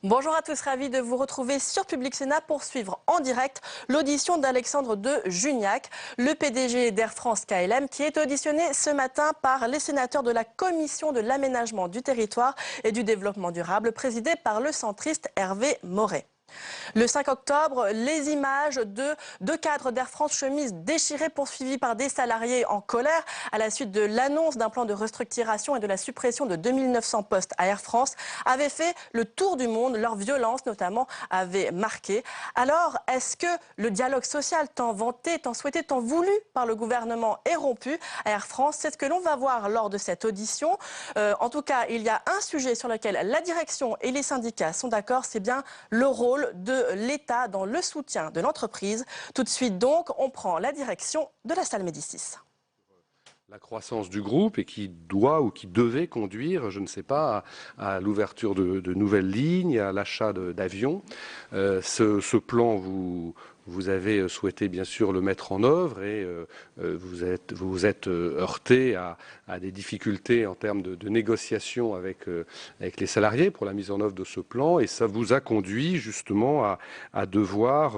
Bonjour à tous, ravi de vous retrouver sur Public Sénat pour suivre en direct l'audition d'Alexandre de Juniac, le PDG d'Air France KLM, qui est auditionné ce matin par les sénateurs de la Commission de l'aménagement du territoire et du développement durable, présidée par le centriste Hervé Moret. Le 5 octobre, les images de deux cadres d'Air France, chemises déchirées, poursuivis par des salariés en colère à la suite de l'annonce d'un plan de restructuration et de la suppression de 2900 postes à Air France, avaient fait le tour du monde. Leur violence, notamment, avait marqué. Alors, est-ce que le dialogue social tant vanté, tant souhaité, tant voulu par le gouvernement est rompu à Air France? C'est ce que l'on va voir lors de cette audition. En tout cas, il y a un sujet sur lequel la direction et les syndicats sont d'accord, c'est bien le rôle de l'État dans le soutien de l'entreprise. Tout de suite donc, on prend la direction de la salle Médicis. La croissance du groupe et qui doit ou qui devait conduire, je ne sais pas, à l'ouverture de nouvelles lignes, à l'achat d'avions. Ce plan, vous avez souhaité bien sûr le mettre en œuvre et vous êtes heurté à des difficultés en termes de négociation avec les salariés pour la mise en œuvre de ce plan, et ça vous a conduit justement à devoir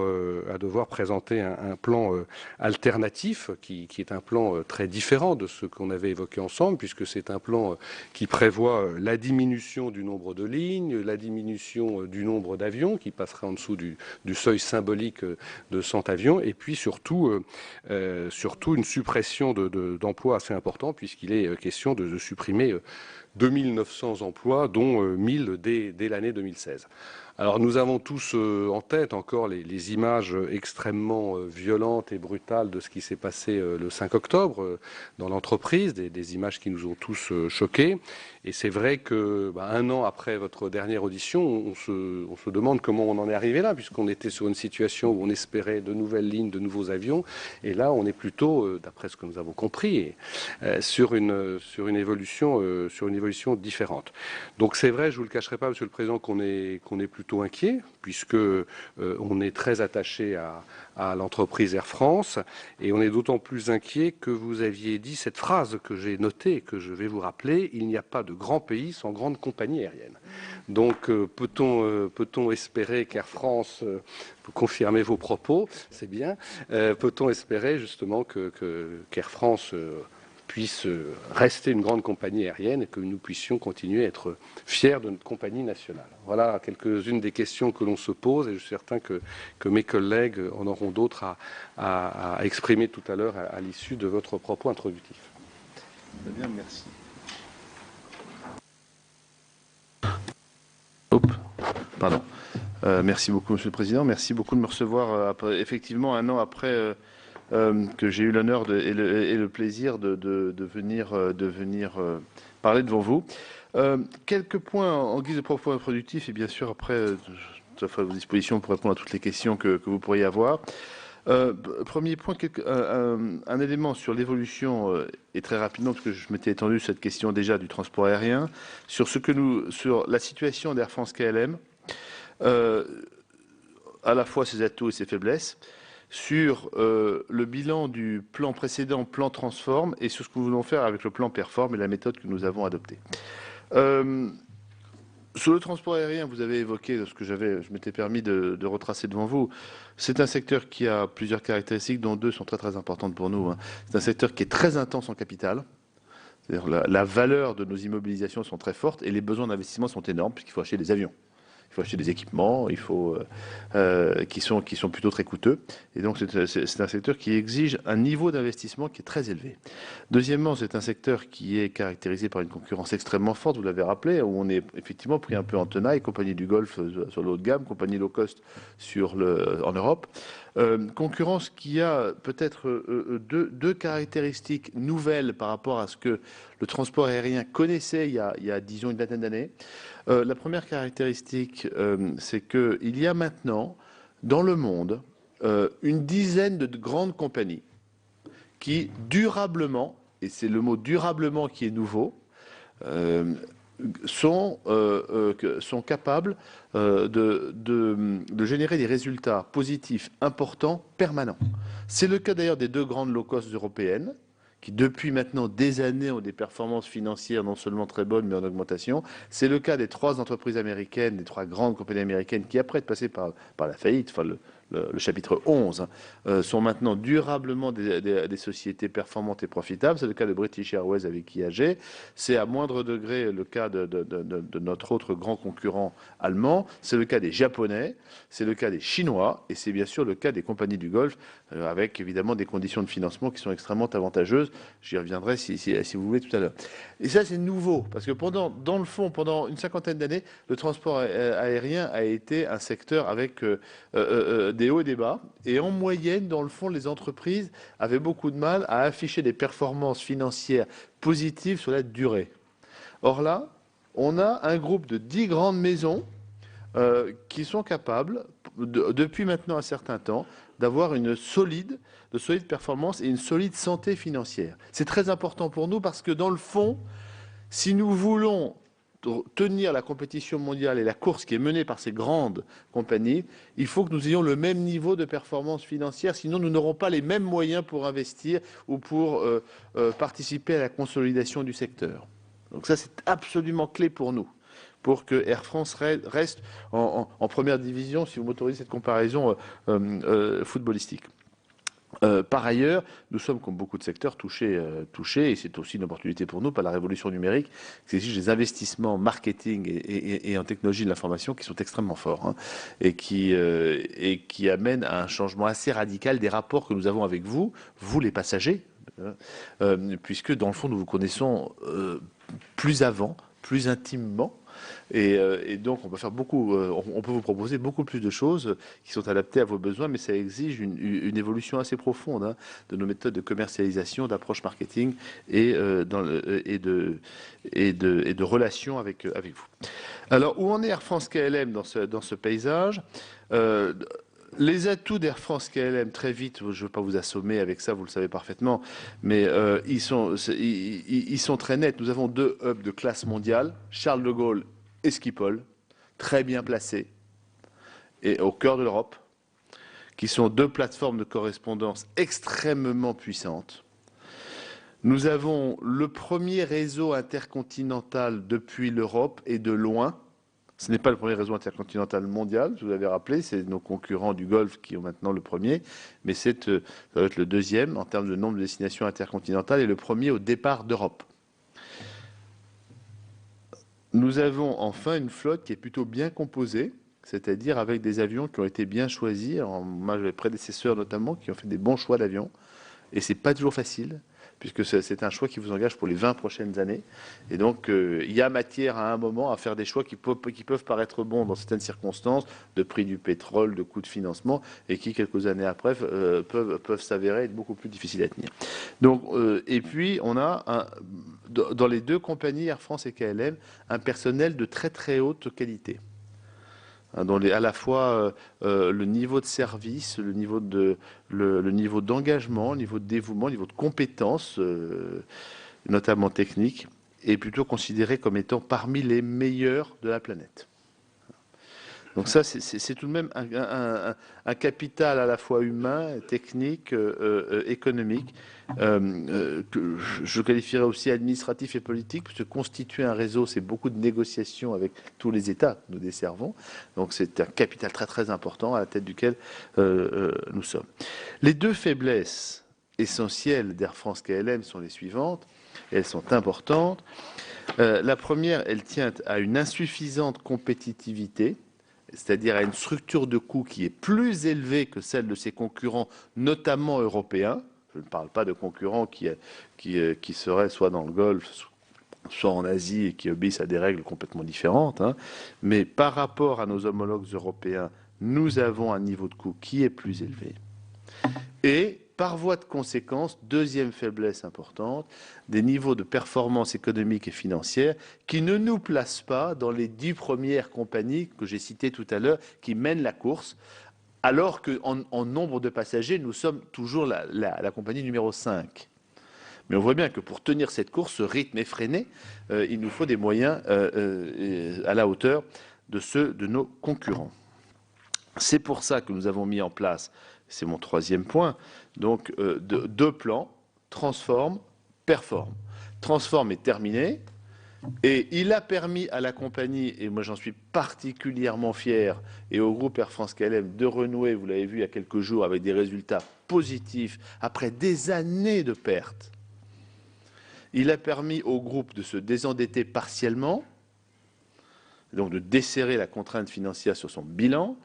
présenter un plan alternatif qui est un plan très différent de ce qu'on avait évoqué ensemble, puisque c'est un plan qui prévoit la diminution du nombre de lignes, la diminution du nombre d'avions qui passerait en dessous du seuil symbolique de 100 avions, et puis surtout une suppression d'emplois assez importants, puisqu'il est question de supprimer 2900 emplois, dont 1000 dès l'année 2016. Alors nous avons tous en tête encore les images extrêmement violentes et brutales de ce qui s'est passé le 5 octobre dans l'entreprise, des images qui nous ont tous choqués. Et c'est vrai que un an après votre dernière audition, on se demande comment on en est arrivé là, puisqu'on était sur une situation où on espérait de nouvelles lignes, de nouveaux avions, et là on est plutôt, d'après ce que nous avons compris, sur une évolution différente. Donc c'est vrai, je ne vous le cacherai pas, Monsieur le Président, qu'on est plutôt inquiet, puisque on est très attaché à l'entreprise Air France, et on est d'autant plus inquiet que vous aviez dit cette phrase que j'ai notée et que je vais vous rappeler: il n'y a pas de grand pays sans grande compagnie aérienne. Donc peut-on espérer qu'Air France, vous confirmez vos propos, c'est bien, peut-on espérer justement qu'Air France puisse rester une grande compagnie aérienne et que nous puissions continuer à être fiers de notre compagnie nationale. Voilà quelques-unes des questions que l'on se pose, et je suis certain que mes collègues en auront d'autres à exprimer tout à l'heure à l'issue de votre propos introductif. Très bien, merci. Pardon. Merci beaucoup, Monsieur le Président. Merci beaucoup de me recevoir effectivement un an après que j'ai eu l'honneur et le plaisir de venir parler devant vous. Quelques points en guise de propos introductifs, et bien sûr après, je serai à vos dispositions pour répondre à toutes les questions que vous pourriez avoir. Premier point, un élément sur l'évolution, et très rapidement, parce que je m'étais étendu cette question déjà du transport aérien, sur la situation d'Air France KLM, à la fois ses atouts et ses faiblesses, sur le bilan du plan précédent, plan Transform, et sur ce que nous voulons faire avec le plan Perform et la méthode que nous avons adoptée. Sur le transport aérien, vous avez évoqué ce que je m'étais permis de retracer devant vous. C'est un secteur qui a plusieurs caractéristiques, dont deux sont très très importantes pour nous. C'est un secteur qui est très intense en capital. C'est-à-dire la valeur de nos immobilisations sont très fortes et les besoins d'investissement sont énormes, puisqu'il faut acheter des avions. Il faut acheter des équipements, qui sont plutôt très coûteux. Et donc, c'est un secteur qui exige un niveau d'investissement qui est très élevé. Deuxièmement, c'est un secteur qui est caractérisé par une concurrence extrêmement forte, vous l'avez rappelé, où on est effectivement pris un peu en tenaille, compagnie du Golfe sur le haut de gamme, compagnie low cost en Europe. Concurrence qui a peut-être deux caractéristiques nouvelles par rapport à ce que le transport aérien connaissait il y a disons, une vingtaine d'années. La première caractéristique, c'est qu'il y a maintenant, dans le monde, une dizaine de grandes compagnies qui, durablement, et c'est le mot durablement qui est nouveau, sont capables de générer des résultats positifs importants, permanents. C'est le cas d'ailleurs des deux grandes low-cost européennes, qui depuis maintenant des années ont des performances financières non seulement très bonnes, mais en augmentation. C'est le cas des 3 entreprises américaines, des 3 grandes compagnies américaines qui, après être passées par la faillite, enfin le chapitre 11, sont maintenant durablement des sociétés performantes et profitables. C'est le cas de British Airways avec IAG. C'est à moindre degré le cas de notre autre grand concurrent allemand. C'est le cas des Japonais. C'est le cas des Chinois. Et c'est bien sûr le cas des compagnies du Golfe, avec évidemment des conditions de financement qui sont extrêmement avantageuses. J'y reviendrai si vous voulez tout à l'heure. Et ça, c'est nouveau, parce que dans le fond, pendant une 50aine d'années, le transport aérien a été un secteur avec des hauts et des bas. Et en moyenne, dans le fond, les entreprises avaient beaucoup de mal à afficher des performances financières positives sur la durée. Or là, on a un groupe de 10 grandes maisons qui sont capables, depuis maintenant un certain temps, d'avoir de solides performances et une solide santé financière. C'est très important pour nous parce que dans le fond, si nous voulons tenir la compétition mondiale et la course qui est menée par ces grandes compagnies, il faut que nous ayons le même niveau de performance financière, sinon nous n'aurons pas les mêmes moyens pour investir ou pour participer à la consolidation du secteur. Donc ça, c'est absolument clé pour nous, pour que Air France reste en première division, si vous m'autorisez cette comparaison footballistique. Par ailleurs, nous sommes, comme beaucoup de secteurs, touchés, et c'est aussi une opportunité pour nous par la révolution numérique, qui exige des investissements marketing et en technologie de l'information qui sont extrêmement forts, et qui amènent à un changement assez radical des rapports que nous avons avec vous les passagers, puisque dans le fond, nous vous connaissons plus avant, plus intimement. Et donc, on peut faire beaucoup, on peut vous proposer beaucoup plus de choses qui sont adaptées à vos besoins, mais ça exige une évolution assez profonde de nos méthodes de commercialisation, d'approche marketing et de relations avec vous. Alors, où en est Air France KLM dans ce paysage? Les atouts d'Air France KLM, très vite, je ne veux pas vous assommer avec ça, vous le savez parfaitement, mais ils sont très nets. Nous avons 2 hubs de classe mondiale, Charles de Gaulle et Schiphol, très bien placés, et au cœur de l'Europe, qui sont 2 plateformes de correspondance extrêmement puissantes. Nous avons le premier réseau intercontinental depuis l'Europe et de loin. Ce n'est pas le premier réseau intercontinental mondial, je vous l'avais rappelé, c'est nos concurrents du Golfe qui ont maintenant le premier, mais ça va être le deuxième en termes de nombre de destinations intercontinentales et le premier au départ d'Europe. Nous avons enfin une flotte qui est plutôt bien composée, c'est-à-dire avec des avions qui ont été bien choisis. Moi, j'ai des prédécesseurs notamment qui ont fait des bons choix d'avions, et c'est pas toujours facile, puisque c'est un choix qui vous engage pour les 20 prochaines années. Et donc, il y a matière à un moment à faire des choix qui peuvent paraître bons dans certaines circonstances, de prix du pétrole, de coûts de financement, et qui, quelques années après, peuvent s'avérer être beaucoup plus difficiles à tenir. Donc, et puis, on a, dans les 2 compagnies, Air France et KLM, un personnel de très très haute qualité. Dont à la fois le niveau de service, le niveau d'engagement, le niveau de dévouement, le niveau de compétences, notamment techniques, est plutôt considéré comme étant parmi les meilleurs de la planète. Donc ça, c'est tout de même un capital à la fois humain, technique, économique, que je qualifierais aussi administratif et politique, parce que constituer un réseau, c'est beaucoup de négociations avec tous les États que nous desservons. Donc c'est un capital très très important à la tête duquel nous sommes. Les 2 faiblesses essentielles d'Air France KLM sont les suivantes, et elles sont importantes. La première, elle tient à une insuffisante compétitivité, c'est-à-dire à une structure de coûts qui est plus élevée que celle de ses concurrents, notamment européens. Je ne parle pas de concurrents qui seraient soit dans le Golfe, soit en Asie et qui obéissent à des règles complètement différentes. Mais par rapport à nos homologues européens, nous avons un niveau de coût qui est plus élevé. Et par voie de conséquence, deuxième faiblesse importante, des niveaux de performance économique et financière qui ne nous placent pas dans les 10 premières compagnies que j'ai citées tout à l'heure qui mènent la course, alors qu'en nombre de passagers, nous sommes toujours la compagnie numéro 5. Mais on voit bien que pour tenir cette course, ce rythme effréné, il nous faut des moyens à la hauteur de ceux de nos concurrents. C'est pour ça que nous avons mis en place, c'est mon 3e point, donc 2 plans, transforme, Perform. Transform est terminé. Et il a permis à la compagnie, et moi j'en suis particulièrement fier, et au groupe Air France KLM de renouer, vous l'avez vu il y a quelques jours, avec des résultats positifs après des années de pertes. Il a permis au groupe de se désendetter partiellement, donc de desserrer la contrainte financière sur son bilan,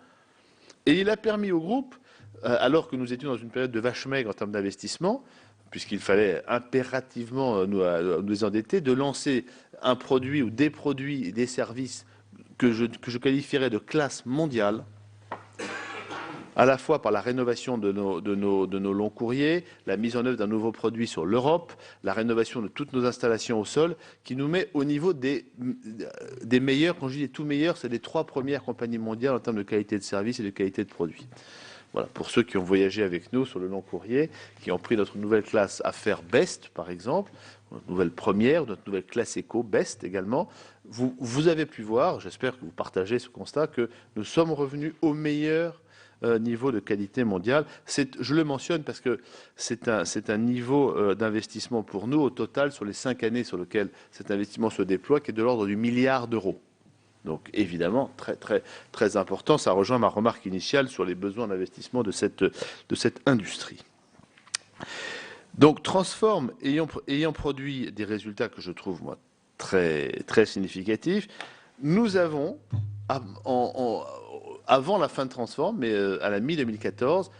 et il a permis au groupe, alors que nous étions dans une période de vache maigre en termes d'investissement, puisqu'il fallait impérativement nous désendetter, de lancer un produit ou des produits et des services que je qualifierais de classe mondiale, à la fois par la rénovation de nos longs courriers, la mise en œuvre d'un nouveau produit sur l'Europe, la rénovation de toutes nos installations au sol, qui nous met au niveau des meilleurs. Quand je dis les tout meilleurs, c'est les 3 premières compagnies mondiales en termes de qualité de service et de qualité de produit. Voilà, pour ceux qui ont voyagé avec nous sur le long courrier, qui ont pris notre nouvelle classe Affaires Best, par exemple, notre nouvelle première, notre nouvelle classe Eco Best également, vous avez pu voir, j'espère que vous partagez ce constat, que nous sommes revenus au meilleur niveau de qualité mondiale. Je le mentionne parce que c'est un niveau d'investissement pour nous au total sur les 5 années sur lesquelles cet investissement se déploie qui est de l'ordre du milliard d'euros. Donc évidemment, très, très, très important. Ça rejoint ma remarque initiale sur les besoins d'investissement de cette industrie. Donc Transform, ayant produit des résultats que je trouve, moi, très, très significatifs, nous avons, avant la fin de Transform, mais à la mi-2014,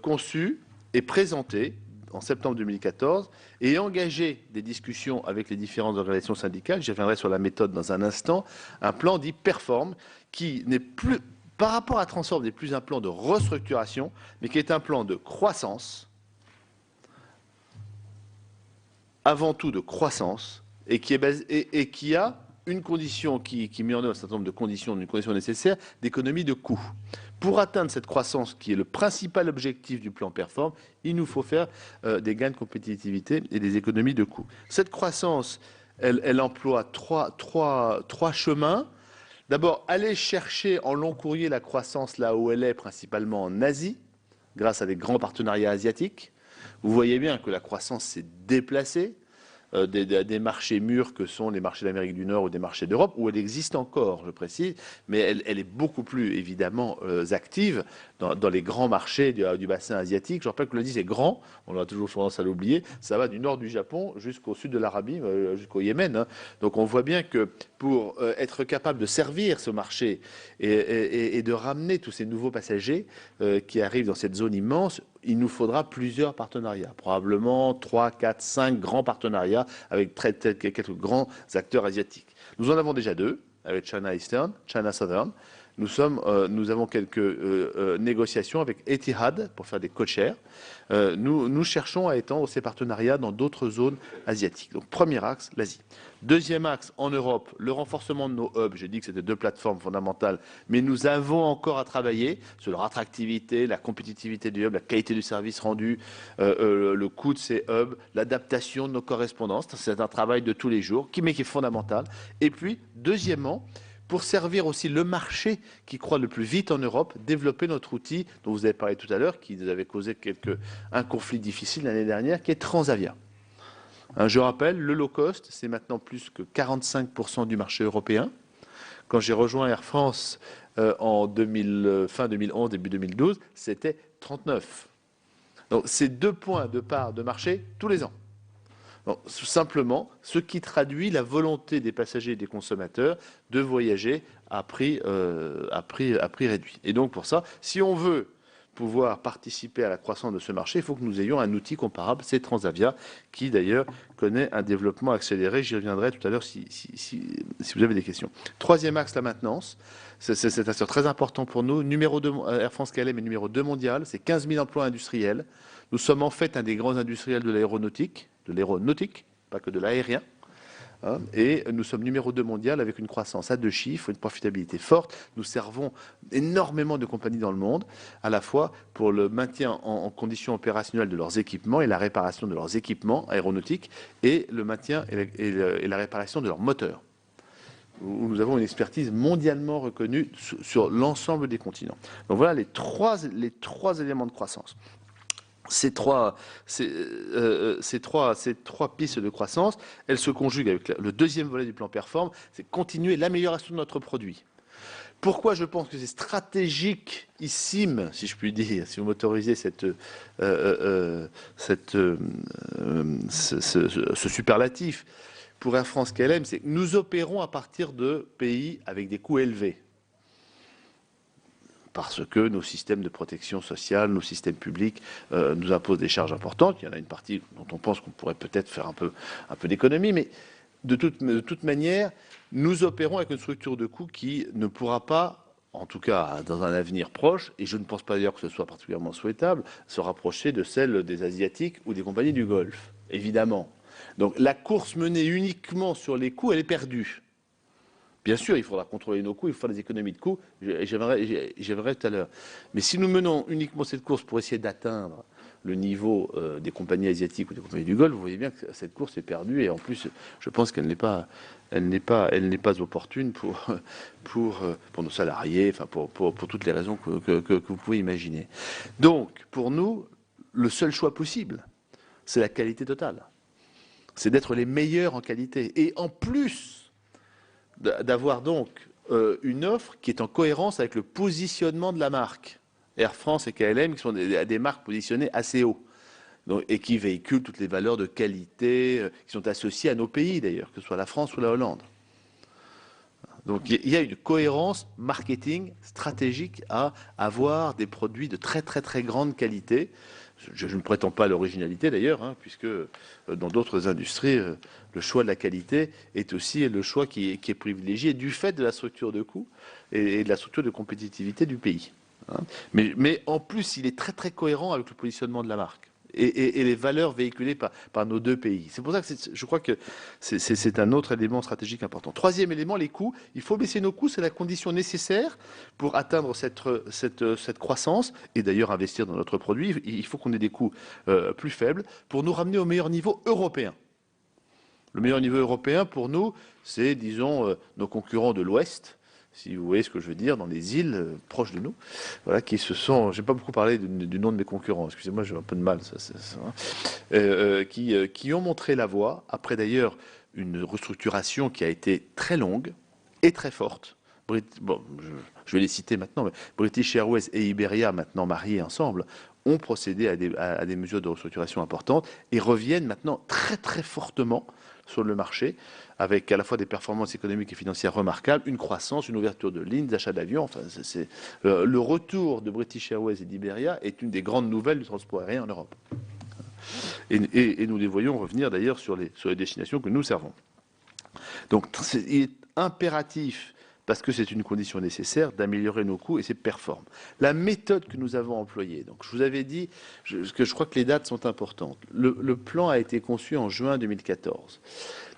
conçu et présenté, en septembre 2014, et engagé des discussions avec les différentes organisations syndicales, j'y reviendrai sur la méthode dans un instant, un plan dit Perform, qui n'est plus, par rapport à Transform, n'est plus un plan de restructuration, mais qui est un plan de croissance, avant tout de croissance, et qui a une condition qui met en œuvre un certain nombre de conditions, une condition nécessaire, d'économie de coûts. Pour atteindre cette croissance qui est le principal objectif du plan Perform, il nous faut faire des gains de compétitivité et des économies de coûts. Cette croissance, elle emploie trois chemins. D'abord, aller chercher en long courrier la croissance là où elle est, principalement en Asie, grâce à des grands partenariats asiatiques. Vous voyez bien que la croissance s'est déplacée. Des marchés mûrs que sont les marchés d'Amérique du Nord ou des marchés d'Europe, où elle existe encore, je précise, mais elle est beaucoup plus évidemment active dans les grands marchés du bassin asiatique. Je rappelle que l'Asie c'est grand, on a toujours tendance à l'oublier, ça va du nord du Japon jusqu'au sud de l'Arabie, jusqu'au Yémen. Hein. Donc on voit bien que pour être capable de servir ce marché et de ramener tous ces nouveaux passagers qui arrivent dans cette zone immense, il nous faudra plusieurs partenariats, probablement 3, 4, 5 grands partenariats avec quelques grands acteurs asiatiques. Nous en avons déjà 2, avec China Eastern, China Southern. Nous avons quelques négociations avec Etihad pour faire des codeshares. Nous cherchons à étendre ces partenariats dans d'autres zones asiatiques. Donc, premier axe, l'Asie. Deuxième axe, en Europe, le renforcement de nos hubs. J'ai dit que c'était 2 plateformes fondamentales, mais nous avons encore à travailler sur leur attractivité, la compétitivité du hub, la qualité du service rendu, le coût de ces hubs, l'adaptation de nos correspondances. C'est un travail de tous les jours, mais qui est fondamental. Et puis, deuxièmement, pour servir aussi le marché qui croît le plus vite en Europe, développer notre outil dont vous avez parlé tout à l'heure, qui nous avait causé un conflit difficile l'année dernière, qui est Transavia. Je rappelle, le low cost, c'est maintenant plus que 45% du marché européen. Quand j'ai rejoint Air France fin 2011, début 2012, c'était 39%. Donc c'est 2 points de part de marché tous les ans. Donc, simplement, ce qui traduit la volonté des passagers et des consommateurs de voyager à prix réduit. Et donc pour ça, si on veut pouvoir participer à la croissance de ce marché, il faut que nous ayons un outil comparable, c'est Transavia, qui d'ailleurs connaît un développement accéléré. J'y reviendrai tout à l'heure si vous avez des questions. Troisième axe, la maintenance. C'est un secteur très important pour nous. Numéro 2, Air France KLM est numéro 2 mondial. C'est 15 000 emplois industriels. Nous sommes en fait un des grands industriels de l'aéronautique, pas que de l'aérien. Et nous sommes numéro 2 mondial avec une croissance à 2 chiffres, une profitabilité forte. Nous servons énormément de compagnies dans le monde, à la fois pour le maintien en conditions opérationnelles de leurs équipements et la réparation de leurs équipements aéronautiques et le maintien et la réparation de leurs moteurs, où nous avons une expertise mondialement reconnue sur l'ensemble des continents. Donc voilà les trois éléments de croissance. ces trois pistes de croissance, elles se conjuguent avec le deuxième volet du plan Perform, c'est continuer l'amélioration de notre produit. Pourquoi je pense que c'est stratégiquissime, si je puis dire, si vous m'autorisez ce superlatif, pour Air France KLM, c'est que nous opérons à partir de pays avec des coûts élevés. Parce que nos systèmes de protection sociale, nos systèmes publics nous imposent des charges importantes. Il y en a une partie dont on pense qu'on pourrait peut-être faire un peu d'économie, mais de toute manière, nous opérons avec une structure de coûts qui ne pourra pas, en tout cas dans un avenir proche, et je ne pense pas d'ailleurs que ce soit particulièrement souhaitable, se rapprocher de celle des Asiatiques ou des compagnies du Golfe, évidemment. Donc la course menée uniquement sur les coûts, elle est perdue. Bien sûr, il faudra contrôler nos coûts, il faut faire des économies de coûts, j'y reviendrai tout à l'heure. Mais si nous menons uniquement cette course pour essayer d'atteindre le niveau des compagnies asiatiques ou des compagnies du Golfe, vous voyez bien que cette course est perdue et en plus, je pense qu'elle n'est pas opportune pour nos salariés, enfin pour toutes les raisons que vous pouvez imaginer. Donc, pour nous, le seul choix possible, c'est la qualité totale. C'est d'être les meilleurs en qualité. Et en plus, d'avoir donc une offre qui est en cohérence avec le positionnement de la marque. Air France et KLM qui sont des marques positionnées assez haut donc, et qui véhiculent toutes les valeurs de qualité qui sont associées à nos pays d'ailleurs, que ce soit la France ou la Hollande. Donc il y a une cohérence marketing stratégique à avoir des produits de très très très grande qualité. Je ne prétends pas à l'originalité d'ailleurs, hein, puisque dans d'autres industries, le choix de la qualité est aussi le choix qui est privilégié du fait de la structure de coût et de la structure de compétitivité du pays. Hein. Mais en plus, il est très très cohérent avec le positionnement de la marque et les valeurs véhiculées par nos deux pays. C'est pour ça que je crois que c'est un autre élément stratégique important. Troisième élément, les coûts. Il faut baisser nos coûts, c'est la condition nécessaire pour atteindre cette croissance et d'ailleurs investir dans notre produit. Il faut qu'on ait des coûts plus faibles pour nous ramener au meilleur niveau européen. Le meilleur niveau européen pour nous, c'est, disons, nos concurrents de l'Ouest, si vous voyez ce que je veux dire, dans les îles proches de nous, voilà, qui se sont, j'ai pas beaucoup parlé du nom de mes concurrents, excusez-moi, j'ai un peu de mal, qui ont montré la voie, après d'ailleurs une restructuration qui a été très longue et très forte. Bon, je vais les citer maintenant, mais British Airways et Iberia, maintenant mariés ensemble, ont procédé à des mesures de restructuration importantes et reviennent maintenant très très fortement sur le marché, avec à la fois des performances économiques et financières remarquables, une croissance, une ouverture de lignes, d'achat d'avions. Enfin, le retour de British Airways et d'Iberia est une des grandes nouvelles du transport aérien en Europe. Et nous les voyons revenir d'ailleurs sur les destinations que nous servons. Donc, il est impératif, parce que c'est une condition nécessaire, d'améliorer nos coûts et c'est performe. La méthode que nous avons employée, donc je vous avais dit que je crois que les dates sont importantes. Le plan a été conçu en juin 2014.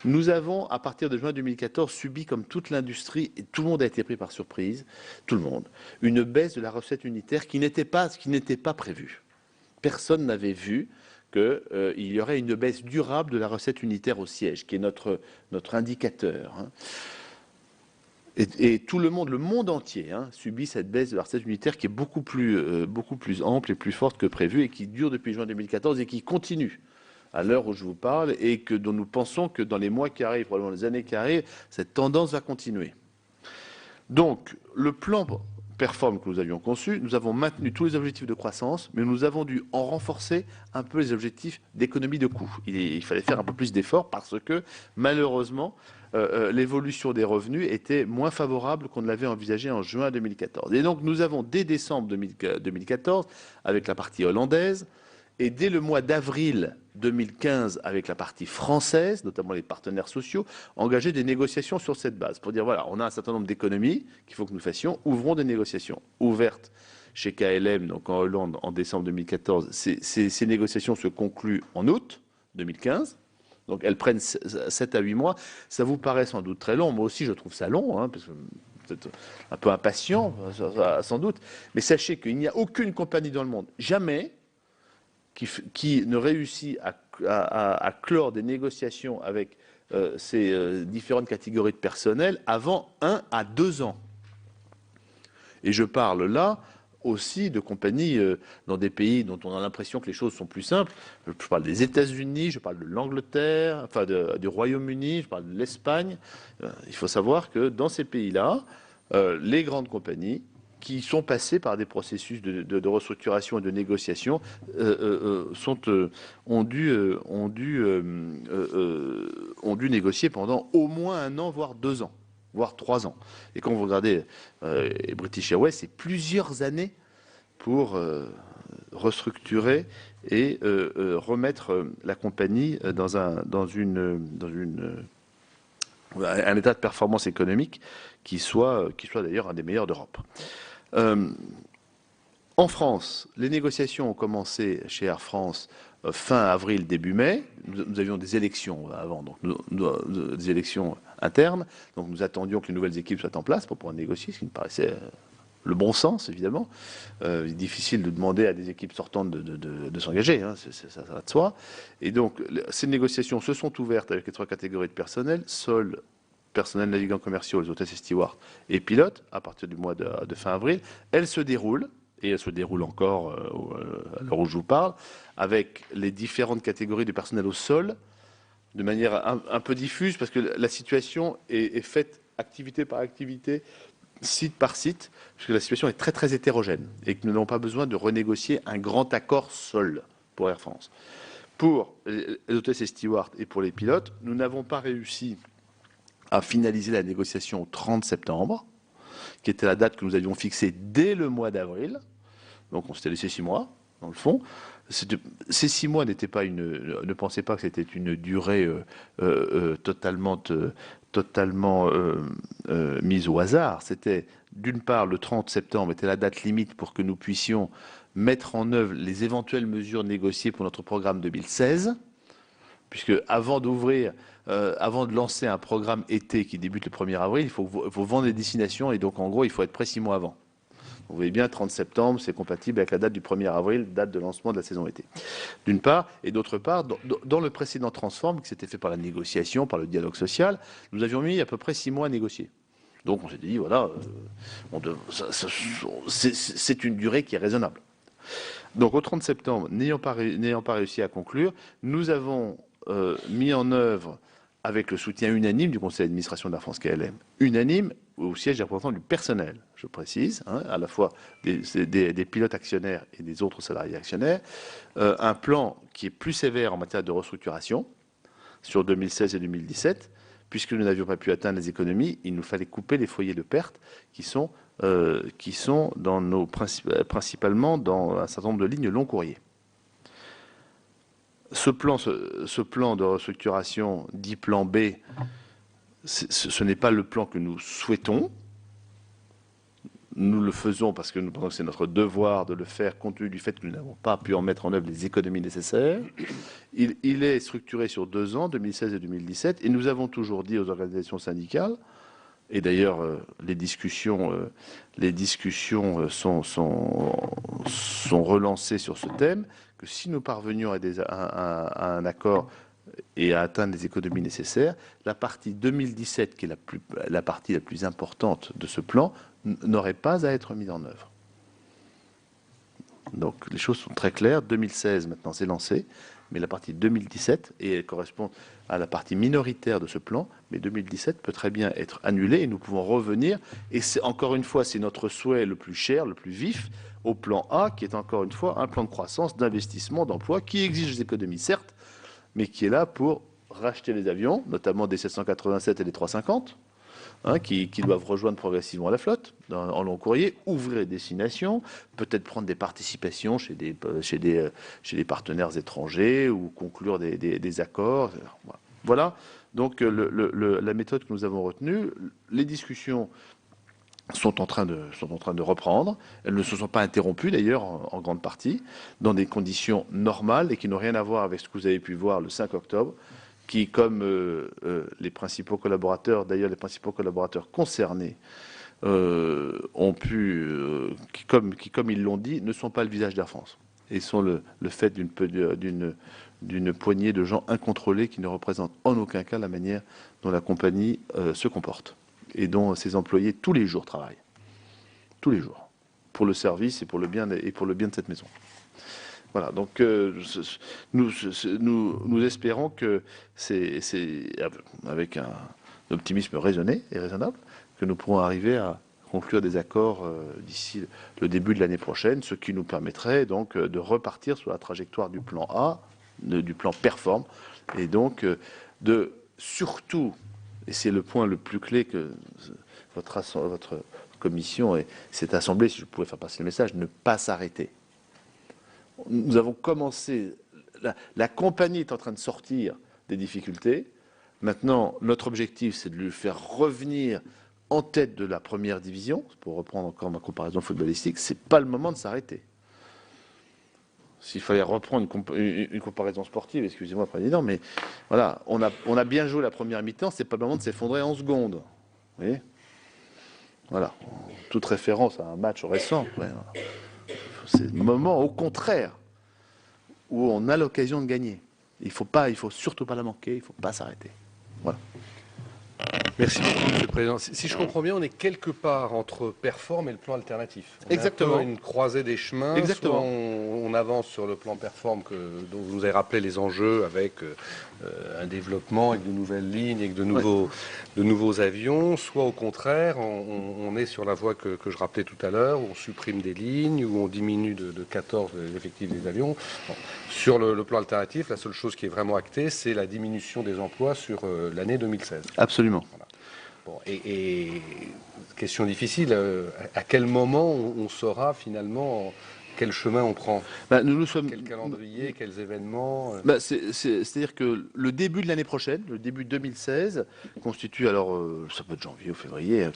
Nous avons, à partir de juin 2014, subi, comme toute l'industrie, et tout le monde a été pris par surprise, tout le monde, une baisse de la recette unitaire qui n'était pas prévue. Personne n'avait vu qu'il y aurait une baisse durable de la recette unitaire au siège, qui est notre indicateur. Hein. Et tout le monde entier subit cette baisse de la recette unitaire qui est beaucoup plus ample et plus forte que prévu et qui dure depuis juin 2014 et qui continue à l'heure où je vous parle et dont nous pensons que dans les mois qui arrivent, probablement les années qui arrivent, cette tendance va continuer. Donc, le plan Perform que nous avions conçu, nous avons maintenu tous les objectifs de croissance, mais nous avons dû en renforcer un peu les objectifs d'économie de coûts. Il fallait faire un peu plus d'efforts parce que, malheureusement, l'évolution des revenus était moins favorable qu'on ne l'avait envisagé en juin 2014. Et donc, nous avons, dès décembre 2014, avec la partie hollandaise, et dès le mois d'avril 2015, avec la partie française, notamment les partenaires sociaux, engagé des négociations sur cette base, pour dire, voilà, on a un certain nombre d'économies qu'il faut que nous fassions, ouvrons des négociations ouvertes chez KLM, donc en Hollande, en décembre 2014. Ces négociations se concluent en août 2015. Donc elles prennent 7 à 8 mois. Ça vous paraît sans doute très long. Moi aussi, je trouve ça long, parce que peut-être un peu impatient, sans doute. Mais sachez qu'il n'y a aucune compagnie dans le monde, jamais, qui ne réussit à clore des négociations avec ces différentes catégories de personnel avant 1 à 2 ans. Et je parle là aussi de compagnies dans des pays dont on a l'impression que les choses sont plus simples. Je parle des États-Unis, je parle de l'Angleterre, enfin du Royaume-Uni, je parle de l'Espagne. Il faut savoir que dans ces pays-là, les grandes compagnies qui sont passées par des processus de restructuration et de négociation ont dû négocier pendant au moins 1 an, voire 2 ans, voire 3 ans. Et quand vous regardez British Airways, c'est plusieurs années pour restructurer et remettre la compagnie dans un état de performance économique qui soit d'ailleurs un des meilleurs d'Europe. En France, les négociations ont commencé chez Air France fin avril, début mai. Nous avions des élections avant, donc des élections internes. Donc nous attendions que les nouvelles équipes soient en place pour pouvoir négocier, ce qui me paraissait le bon sens, évidemment. Difficile de demander à des équipes sortantes de s'engager, hein, ça va de soi. Et donc, ces négociations se sont ouvertes avec les 3 catégories de personnel, sol, personnel navigants commerciaux, les hôtesses et stewards et pilotes, à partir du mois de fin avril. Elles se déroulent, et elles se déroulent encore à l'heure où je vous parle, avec les différentes catégories de personnel au sol, de manière un peu diffuse, parce que la situation est faite activité par activité, site par site, parce que la situation est très très hétérogène, et que nous n'avons pas besoin de renégocier un grand accord sol pour Air France. Pour les hôtesses et stewards et pour les pilotes, nous n'avons pas réussi à finaliser la négociation au 30 septembre, qui était la date que nous avions fixée dès le mois d'avril. Donc on s'était laissé 6 mois, dans le fond. Ces 6 mois n'étaient pas ne pensez pas que c'était une durée totalement mise au hasard. C'était, d'une part, le 30 septembre était la date limite pour que nous puissions mettre en œuvre les éventuelles mesures négociées pour notre programme 2016, puisque avant de lancer un programme été qui débute le 1er avril, il faut vendre les destinations, et donc en gros, il faut être prêt 6 mois avant. Vous voyez bien, 30 septembre, c'est compatible avec la date du 1er avril, date de lancement de la saison été. D'une part, et d'autre part, dans le précédent Transform, qui s'était fait par la négociation, par le dialogue social, nous avions mis à peu près 6 mois à négocier. Donc on s'est dit, voilà, c'est une durée qui est raisonnable. Donc au 30 septembre, n'ayant pas réussi à conclure, nous avons mis en œuvre, avec le soutien unanime du conseil d'administration de la France KLM, unanime au siège des représentants du personnel, je précise, hein, à la fois des pilotes actionnaires et des autres salariés actionnaires, un plan qui est plus sévère en matière de restructuration sur 2016 et 2017, puisque nous n'avions pas pu atteindre les économies, il nous fallait couper les foyers de perte qui sont principalement dans un certain nombre de lignes long courrier. Ce plan de restructuration, dit plan B, ce n'est pas le plan que nous souhaitons. Nous le faisons parce que nous pensons que c'est notre devoir de le faire, compte tenu du fait que nous n'avons pas pu en mettre en œuvre les économies nécessaires. Il est structuré sur 2 ans, 2016 et 2017, et nous avons toujours dit aux organisations syndicales, et d'ailleurs les discussions sont relancées sur ce thème, que si nous parvenions à un accord et à atteindre les économies nécessaires, la partie 2017, qui est la partie la plus importante de ce plan, n'aurait pas à être mise en œuvre. Donc les choses sont très claires. 2016, maintenant, c'est lancé, mais la partie 2017, et elle correspond à la partie minoritaire de ce plan, mais 2017 peut très bien être annulée et nous pouvons revenir. Et encore une fois, c'est notre souhait le plus cher, le plus vif, au plan A, qui est encore une fois un plan de croissance, d'investissement, d'emploi, qui exige des économies, certes, mais qui est là pour racheter les avions, notamment des 787 et des 350, hein, qui doivent rejoindre progressivement la flotte en long courrier, ouvrir les destinations, peut-être prendre des participations chez des partenaires étrangers ou conclure des accords. Voilà donc la méthode que nous avons retenue. Les discussions sont en train de reprendre. Elles ne se sont pas interrompues d'ailleurs en grande partie, dans des conditions normales et qui n'ont rien à voir avec ce que vous avez pu voir le 5 octobre, qui, comme les principaux collaborateurs, d'ailleurs les principaux collaborateurs concernés, ont pu, qui, comme ils l'ont dit, ne sont pas le visage d'Air France. Et sont le fait d'une poignée de gens incontrôlés qui ne représentent en aucun cas la manière dont la compagnie se comporte et dont ses employés tous les jours travaillent. Tous les jours. pour le service et pour le bien de cette maison. Voilà, donc nous espérons que c'est avec un optimisme raisonné et raisonnable que nous pourrons arriver à conclure des accords d'ici le début de l'année prochaine, ce qui nous permettrait donc de repartir sur la trajectoire du plan A, du plan Perform, et donc de surtout, et c'est le point le plus clé que votre commission et cette assemblée, si je pouvais faire passer le message, ne pas s'arrêter. Nous avons commencé, la compagnie est en train de sortir des difficultés. Maintenant, notre objectif, c'est de lui faire revenir en tête de la première division. Pour reprendre encore ma comparaison footballistique, c'est pas le moment de s'arrêter. S'il fallait reprendre une comparaison sportive, excusez-moi, Président, mais voilà, on a bien joué la première mi-temps, c'est pas le moment de s'effondrer en seconde. Vous voyez ? Voilà, toute référence à un match récent. Ouais, voilà. C'est le moment, au contraire, où on a l'occasion de gagner. Il faut surtout pas la manquer, il ne faut pas s'arrêter. Voilà. Merci beaucoup, Monsieur le Président. Si je comprends bien, on est quelque part entre Perform et le plan alternatif. Exactement. Un peu une croisée des chemins. Exactement. Soit on avance sur le plan Perform dont vous nous avez rappelé les enjeux avec un développement, avec de nouvelles lignes, avec de nouveaux avions. Soit au contraire, on est sur la voie que je rappelais tout à l'heure, où on supprime des lignes, où on diminue de 14 l'effectif des avions. Bon. Sur le plan alternatif, la seule chose qui est vraiment actée, c'est la diminution des emplois sur l'année 2016. Absolument. Voilà. Bon, et question difficile, à quel moment on saura finalement quel chemin on prend? Nous sommes... Quel calendrier, quels événements C'est-à-dire que le début de l'année prochaine, le début 2016, constitue, alors ça peut être janvier ou février,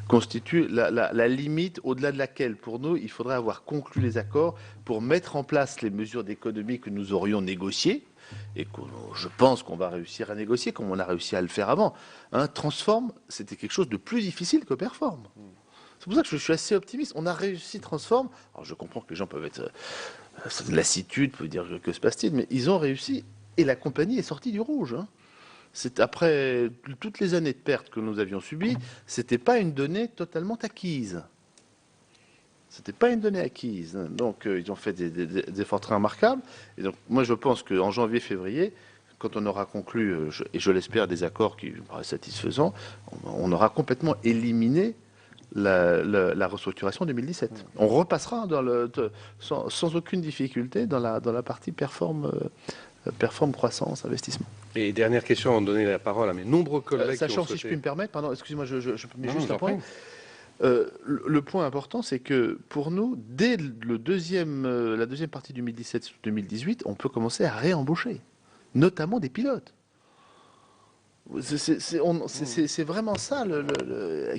constitue la limite au-delà de laquelle, pour nous, il faudrait avoir conclu les accords pour mettre en place les mesures d'économie que nous aurions négociées, et que je pense qu'on va réussir à négocier, comme on a réussi à le faire avant. Transform, c'était quelque chose de plus difficile que Perform. C'est pour ça que je suis assez optimiste. On a réussi Transform. Alors je comprends que les gens peuvent être... de lassitude, peut dire que se passe-t-il, mais ils ont réussi et la compagnie est sortie du rouge. C'est après toutes les années de pertes que nous avions subies, c'était pas une donnée totalement acquise. C'était pas une donnée acquise. Donc, ils ont fait des efforts très remarquables. Et donc, moi, je pense qu'en janvier-février, quand on aura conclu, et je l'espère, des accords qui me paraissent satisfaisants, on aura complètement éliminé la restructuration 2017. On repassera sans aucune difficulté dans la partie perform croissance, investissement. Et dernière question, avant de donner la parole à mes nombreux collègues. Sachant, si je puis me permettre, pardon, excusez-moi, je mets juste un point. Le point important, c'est que pour nous, dès la deuxième partie 2017-2018, on peut commencer à réembaucher, notamment des pilotes. C'est vraiment ça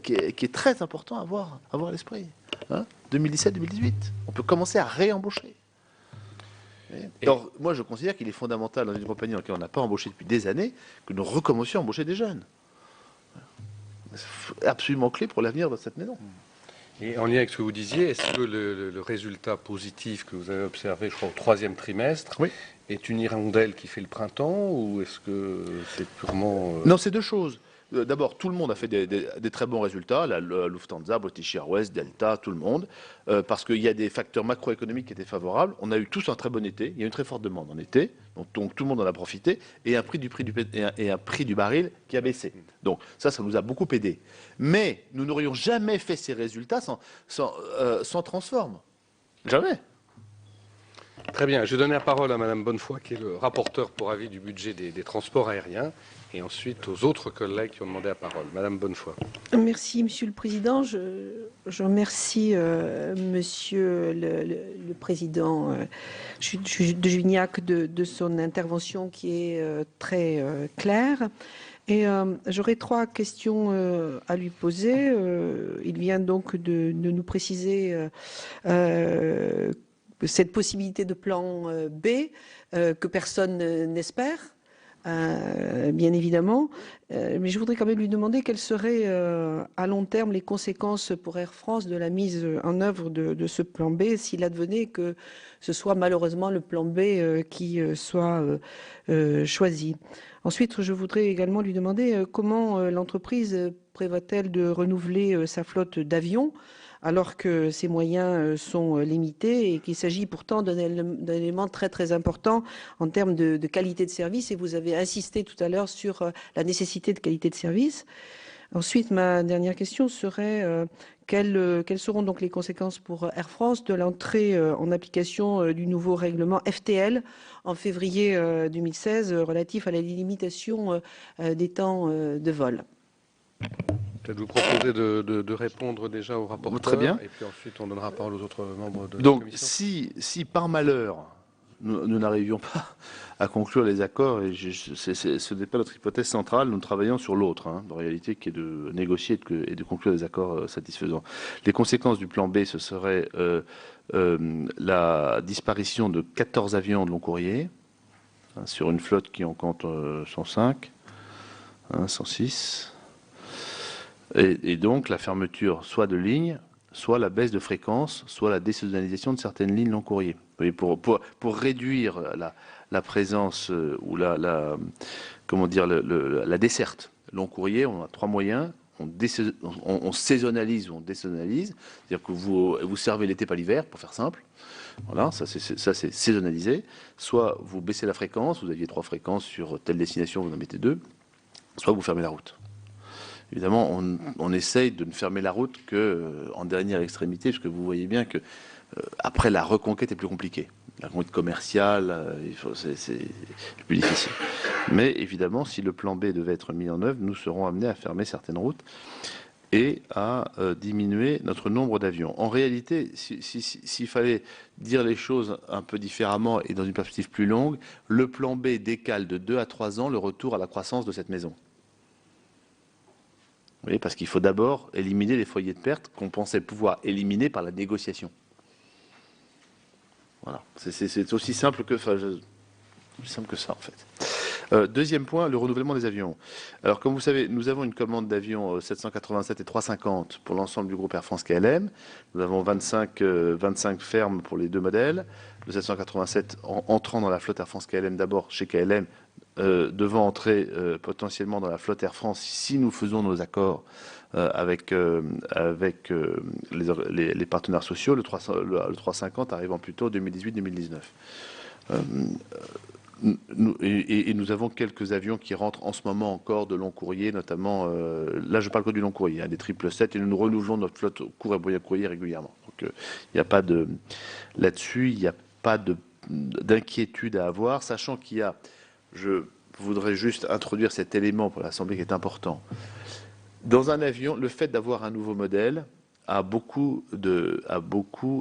qui est très important à avoir à l'esprit. 2017-2018, on peut commencer à réembaucher. Alors, moi, je considère qu'il est fondamental dans une compagnie dans laquelle on n'a pas embauché depuis des années que nous recommencions à embaucher des jeunes. C'est absolument clé pour l'avenir de cette maison. Et en lien avec ce que vous disiez, est-ce que le résultat positif que vous avez observé, je crois, au 3e trimestre, est une hirondelle qui fait le printemps, ou est-ce que c'est purement... Non, c'est deux choses. D'abord, tout le monde a fait des très bons résultats, la Lufthansa, British Airways, Delta, tout le monde, parce qu'il y a des facteurs macroéconomiques qui étaient favorables. On a eu tous un très bon été, il y a eu une très forte demande en été, donc tout le monde en a profité, et un prix du baril qui a baissé. Donc ça nous a beaucoup aidé. Mais nous n'aurions jamais fait ces résultats sans Transform. Jamais. Très bien, je vais donner la parole à Madame Bonnefoy, qui est le rapporteur pour avis du budget des transports aériens, et ensuite aux autres collègues qui ont demandé la parole. Madame Bonnefoy. Merci, Monsieur le Président. Je remercie Monsieur le Président de Juniac de son intervention qui est très claire. Et j'aurais 3 questions à lui poser. Il vient donc de nous préciser cette possibilité de plan B que personne n'espère, bien évidemment. Mais je voudrais quand même lui demander quelles seraient à long terme les conséquences pour Air France de la mise en œuvre de ce plan B s'il advenait que ce soit malheureusement le plan B qui soit choisi. Ensuite, je voudrais également lui demander comment l'entreprise prévoit-elle de renouveler sa flotte d'avions alors que ces moyens sont limités et qu'il s'agit pourtant d'un élément très très important en termes de qualité de service. Et vous avez insisté tout à l'heure sur la nécessité de qualité de service. Ensuite, ma dernière question serait quelles seront donc les conséquences pour Air France de l'entrée en application du nouveau règlement FTL en février 2016 relatif à la limitation des temps de vol? Peut-être vous proposer de répondre déjà au rapporteur. Très bien. Et puis ensuite, on donnera la parole aux autres membres de la Donc, commission. si par malheur, nous n'arrivions pas à conclure les accords, et ce n'est pas notre hypothèse centrale, nous travaillons sur l'autre, en réalité, qui est de négocier et de conclure des accords satisfaisants. Les conséquences du plan B, ce serait la disparition de 14 avions de long courrier, sur une flotte qui en compte 105, 106, et donc la fermeture soit de lignes, soit la baisse de fréquence, soit la désaisonnalisation de certaines lignes long courrier. Vous voyez, pour réduire la présence ou comment dire, la desserte long courrier, on a 3 moyens. On saisonnalise ou on désaisonnalise, c'est-à-dire que vous servez l'été pas l'hiver, pour faire simple. Voilà, ça c'est saisonnalisé. Soit vous baissez la fréquence, vous aviez 3 fréquences sur telle destination, vous en mettez 2. Soit vous fermez la route. Évidemment, on essaye de ne fermer la route qu'en dernière extrémité, parce que vous voyez bien que après la reconquête est plus compliquée. La reconquête commerciale, c'est plus difficile. Mais évidemment, si le plan B devait être mis en œuvre, nous serons amenés à fermer certaines routes et à diminuer notre nombre d'avions. En réalité, s'il fallait dire les choses un peu différemment et dans une perspective plus longue, le plan B décale de 2 à 3 ans le retour à la croissance de cette maison. Vous voyez, parce qu'il faut d'abord éliminer les foyers de perte qu'on pensait pouvoir éliminer par la négociation. Voilà, c'est aussi simple que, plus simple que ça en fait. Deuxième point, le renouvellement des avions. Alors comme vous savez, nous avons une commande d'avions 787 et 350 pour l'ensemble du groupe Air France KLM. Nous avons 25 fermes pour les 2 modèles. Le 787 entrant dans la flotte Air France KLM d'abord chez KLM, devant entrer potentiellement dans la flotte Air France si nous faisons nos accords avec les partenaires sociaux, le 350 arrivant plutôt 2018-2019. Nous avons quelques avions qui rentrent en ce moment encore de long courrier, notamment, là je parle que du long courrier, des 777, et nous renouvelons notre flotte court et moyen courrier régulièrement. Donc il n'y a pas de, là-dessus, il n'y a pas d'inquiétude à avoir, sachant qu'il y a, je voudrais juste introduire cet élément pour l'Assemblée qui est important. Dans un avion, le fait d'avoir un nouveau modèle a beaucoup de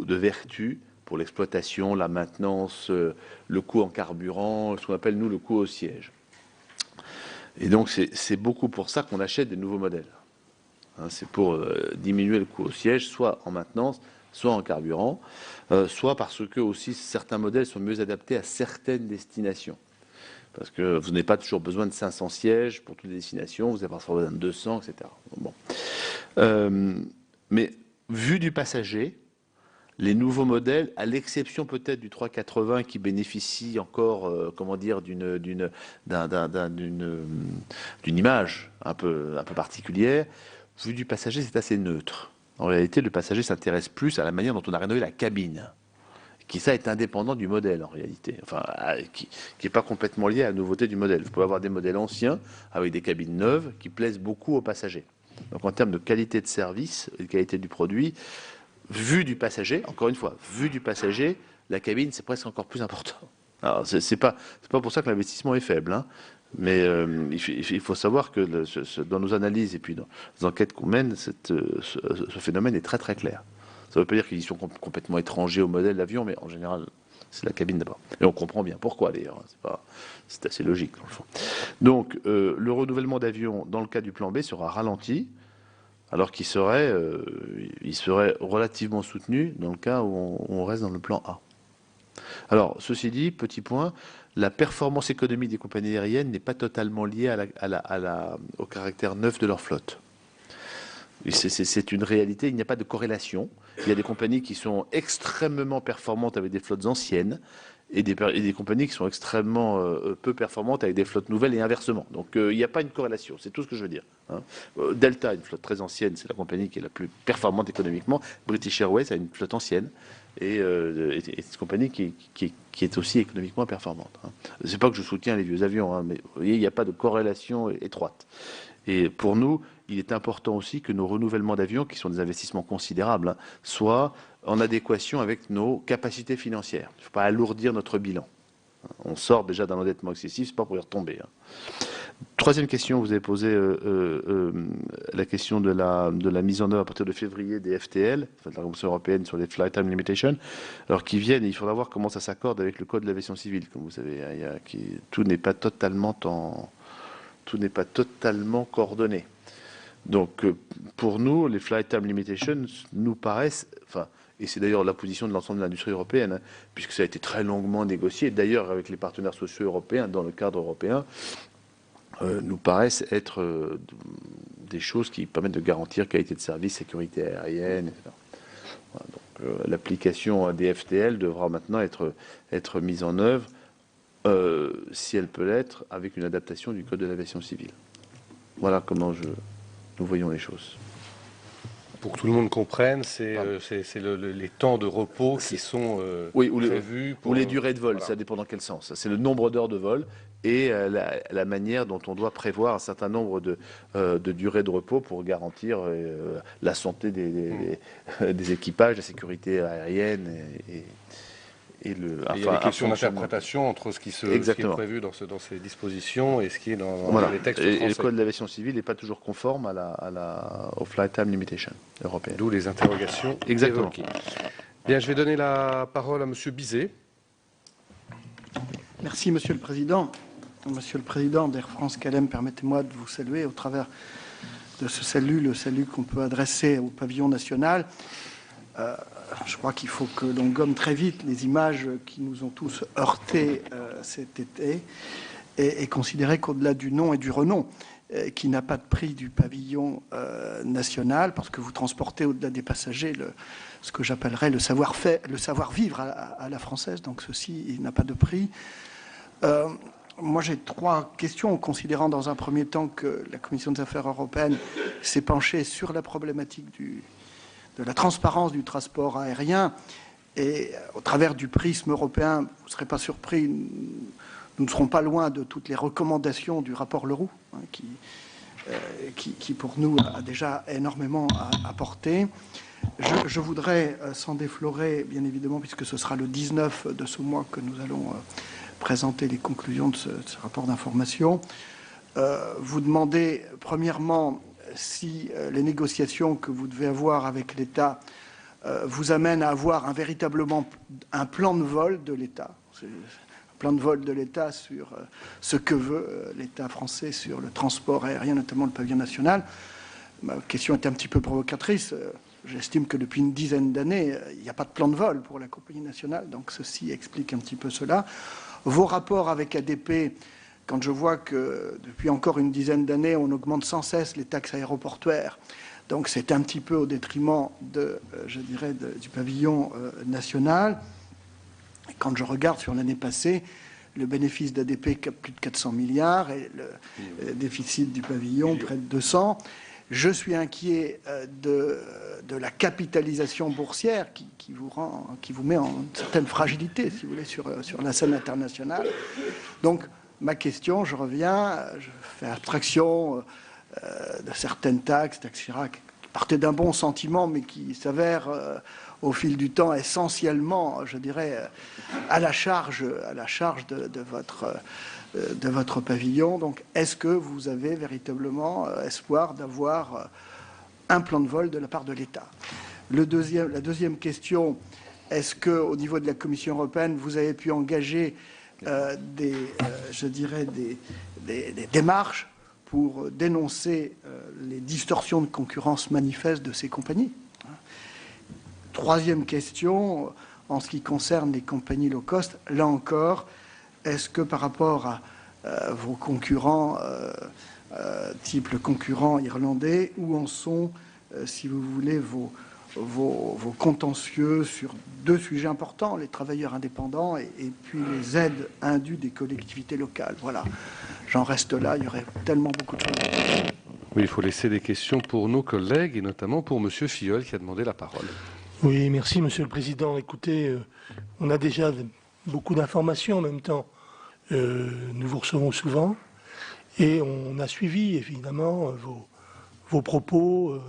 vertus pour l'exploitation, la maintenance, le coût en carburant, ce qu'on appelle nous le coût au siège. Et donc c'est beaucoup pour ça qu'on achète des nouveaux modèles. C'est pour diminuer le coût au siège, soit en maintenance, soit en carburant, soit parce que aussi certains modèles sont mieux adaptés à certaines destinations. Parce que vous n'avez pas toujours besoin de 500 sièges pour toutes les destinations, vous avez parfois besoin de 200, etc. Bon. Mais vu du passager, les nouveaux modèles, à l'exception peut-être du 380 qui bénéficie encore, comment dire, d'une image un peu particulière, vu du passager, c'est assez neutre. En réalité, le passager s'intéresse plus à la manière dont on a rénové la cabine, qui ça est indépendant du modèle en réalité, enfin qui n'est pas complètement lié à la nouveauté du modèle. Vous pouvez avoir des modèles anciens avec des cabines neuves qui plaisent beaucoup aux passagers. Donc en termes de qualité de service et de qualité du produit, vu du passager, encore une fois, vu du passager, la cabine c'est presque encore plus important. Alors c'est pas pour ça que l'investissement est faible, mais il faut savoir que dans nos analyses et puis dans les enquêtes qu'on mène, ce phénomène est très très clair. Ça ne veut pas dire qu'ils sont complètement étrangers au modèle d'avion, mais en général, c'est la cabine d'abord. Et on comprend bien pourquoi d'ailleurs. C'est assez logique dans le fond. Donc, le renouvellement d'avions dans le cas du plan B sera ralenti, alors qu'il serait, relativement soutenu dans le cas où on reste dans le plan A. Alors, ceci dit, petit point, la performance économique des compagnies aériennes n'est pas totalement liée au caractère neuf de leur flotte. C'est une réalité, il n'y a pas de corrélation. Il y a des compagnies qui sont extrêmement performantes avec des flottes anciennes et des compagnies qui sont extrêmement peu performantes avec des flottes nouvelles et inversement. Donc il n'y a pas une corrélation, c'est tout ce que je veux dire. Hein. Delta, une flotte très ancienne, c'est la compagnie qui est la plus performante économiquement. British Airways a une flotte ancienne et c'est une compagnie qui est aussi économiquement performante. Hein. C'est pas que je soutiens les vieux avions, hein, mais vous voyez, il n'y a pas de corrélation étroite. Et pour nous, il est important aussi que nos renouvellements d'avions, qui sont des investissements considérables, hein, soient en adéquation avec nos capacités financières. Il ne faut pas alourdir notre bilan. On sort déjà d'un endettement excessif, c'est pas pour y retomber. Hein. Troisième question, vous avez posé la question de la mise en œuvre à partir de février des FTL, enfin, de la Convention européenne sur les Flight Time Limitation, alors qui viennent, il faudra voir comment ça s'accorde avec le Code de l'aviation civile. Comme vous savez, tout n'est pas totalement coordonné. Donc, pour nous, les Flight Time Limitations nous paraissent, enfin, et c'est d'ailleurs la position de l'ensemble de l'industrie européenne, hein, puisque ça a été très longuement négocié, d'ailleurs avec les partenaires sociaux européens, dans le cadre européen, nous paraissent être des choses qui permettent de garantir qualité de service, sécurité aérienne, etc. Voilà, donc, l'application des FTL devra maintenant être mise en œuvre, si elle peut l'être, avec une adaptation du Code de l'aviation civile. Voilà comment nous voyons les choses. Pour que tout le monde comprenne, c'est les temps de repos qui sont oui, prévus. Ou les durées de vol, voilà. Ça dépend dans quel sens. C'est le nombre d'heures de vol et la manière dont on doit prévoir un certain nombre de durées de repos pour garantir la santé des équipages, la sécurité aérienne et le... il y a des questions d'interprétation entre ce qui est prévu dans ces dispositions et ce qui est dans les textes français. Et le Code de l'aviation civile n'est pas toujours conforme au Flight Time Limitation européen. D'où les interrogations évoquées. Bien, je vais donner la parole à Monsieur Bizet. Merci, Monsieur le Président. Monsieur le Président d'Air France KLM, permettez-moi de vous saluer au travers de ce salut, le salut qu'on peut adresser au pavillon national. Je crois qu'il faut que l'on gomme très vite les images qui nous ont tous heurtés cet été et considérer qu'au-delà du nom et du renom, qui n'a pas de prix du pavillon national, parce que vous transportez au-delà des passagers ce que j'appellerais le savoir-vivre à la française, donc ceci il n'a pas de prix. Moi, j'ai trois questions, considérant dans un premier temps que la Commission des Affaires européennes s'est penchée sur la problématique de la transparence du transport aérien, et au travers du prisme européen, vous ne serez pas surpris, nous ne serons pas loin de toutes les recommandations du rapport Leroux, hein, qui pour nous a déjà énormément apporté. Je voudrais, sans déflorer, bien évidemment, puisque ce sera le 19 de ce mois que nous allons présenter les conclusions de ce rapport d'information, vous demander, premièrement, si les négociations que vous devez avoir avec l'État vous amènent à avoir véritablement un plan de vol de l'État. Un plan de vol de l'État sur ce que veut l'État français sur le transport aérien, notamment le pavillon national. Ma question est un petit peu provocatrice. J'estime que depuis une dizaine d'années, il n'y a pas de plan de vol pour la compagnie nationale, donc ceci explique un petit peu cela. Vos rapports avec ADP, quand je vois que depuis encore une dizaine d'années, on augmente sans cesse les taxes aéroportuaires, donc c'est un petit peu au détriment je dirais, du pavillon national. Quand je regarde sur l'année passée, le bénéfice d'ADP plus de 400 milliards et le déficit du pavillon près de 200. Je suis inquiet de la capitalisation boursière qui vous met en une certaine fragilité, si vous voulez, sur la scène internationale. Donc, ma question, je reviens, je fais abstraction de certaines taxes, etc., qui partaient d'un bon sentiment, mais qui s'avèrent au fil du temps essentiellement, je dirais, à la charge de votre pavillon. Donc, est-ce que vous avez véritablement espoir d'avoir un plan de vol de la part de l'État? La deuxième question, est-ce qu'au niveau de la Commission européenne, vous avez pu engager des démarches pour dénoncer les distorsions de concurrence manifestes de ces compagnies? Troisième question, en ce qui concerne les compagnies low cost, là encore, est-ce que par rapport à vos concurrents, type le concurrent irlandais, où en sont, si vous voulez, vos contentieux sur deux sujets importants, les travailleurs indépendants et puis les aides indues des collectivités locales. Voilà, j'en reste là, il y aurait tellement beaucoup de choses. Oui, il faut laisser des questions pour nos collègues et notamment pour Monsieur Filleul qui a demandé la parole. Oui, merci Monsieur le Président. Écoutez, on a déjà beaucoup d'informations en même temps. Nous vous recevons souvent et on a suivi évidemment vos propos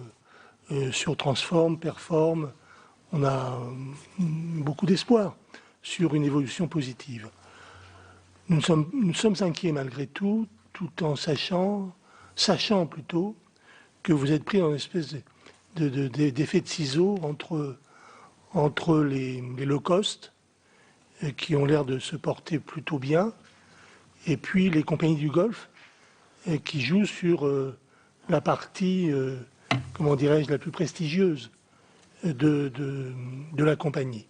sur Transform, Perform. On a beaucoup d'espoir sur une évolution positive. Nous sommes inquiets malgré tout, tout en sachant plutôt que vous êtes pris dans une espèce d'effet de ciseaux entre les low cost qui ont l'air de se porter plutôt bien et puis les compagnies du Golfe qui jouent sur la partie, comment dirais-je, la plus prestigieuse de la compagnie.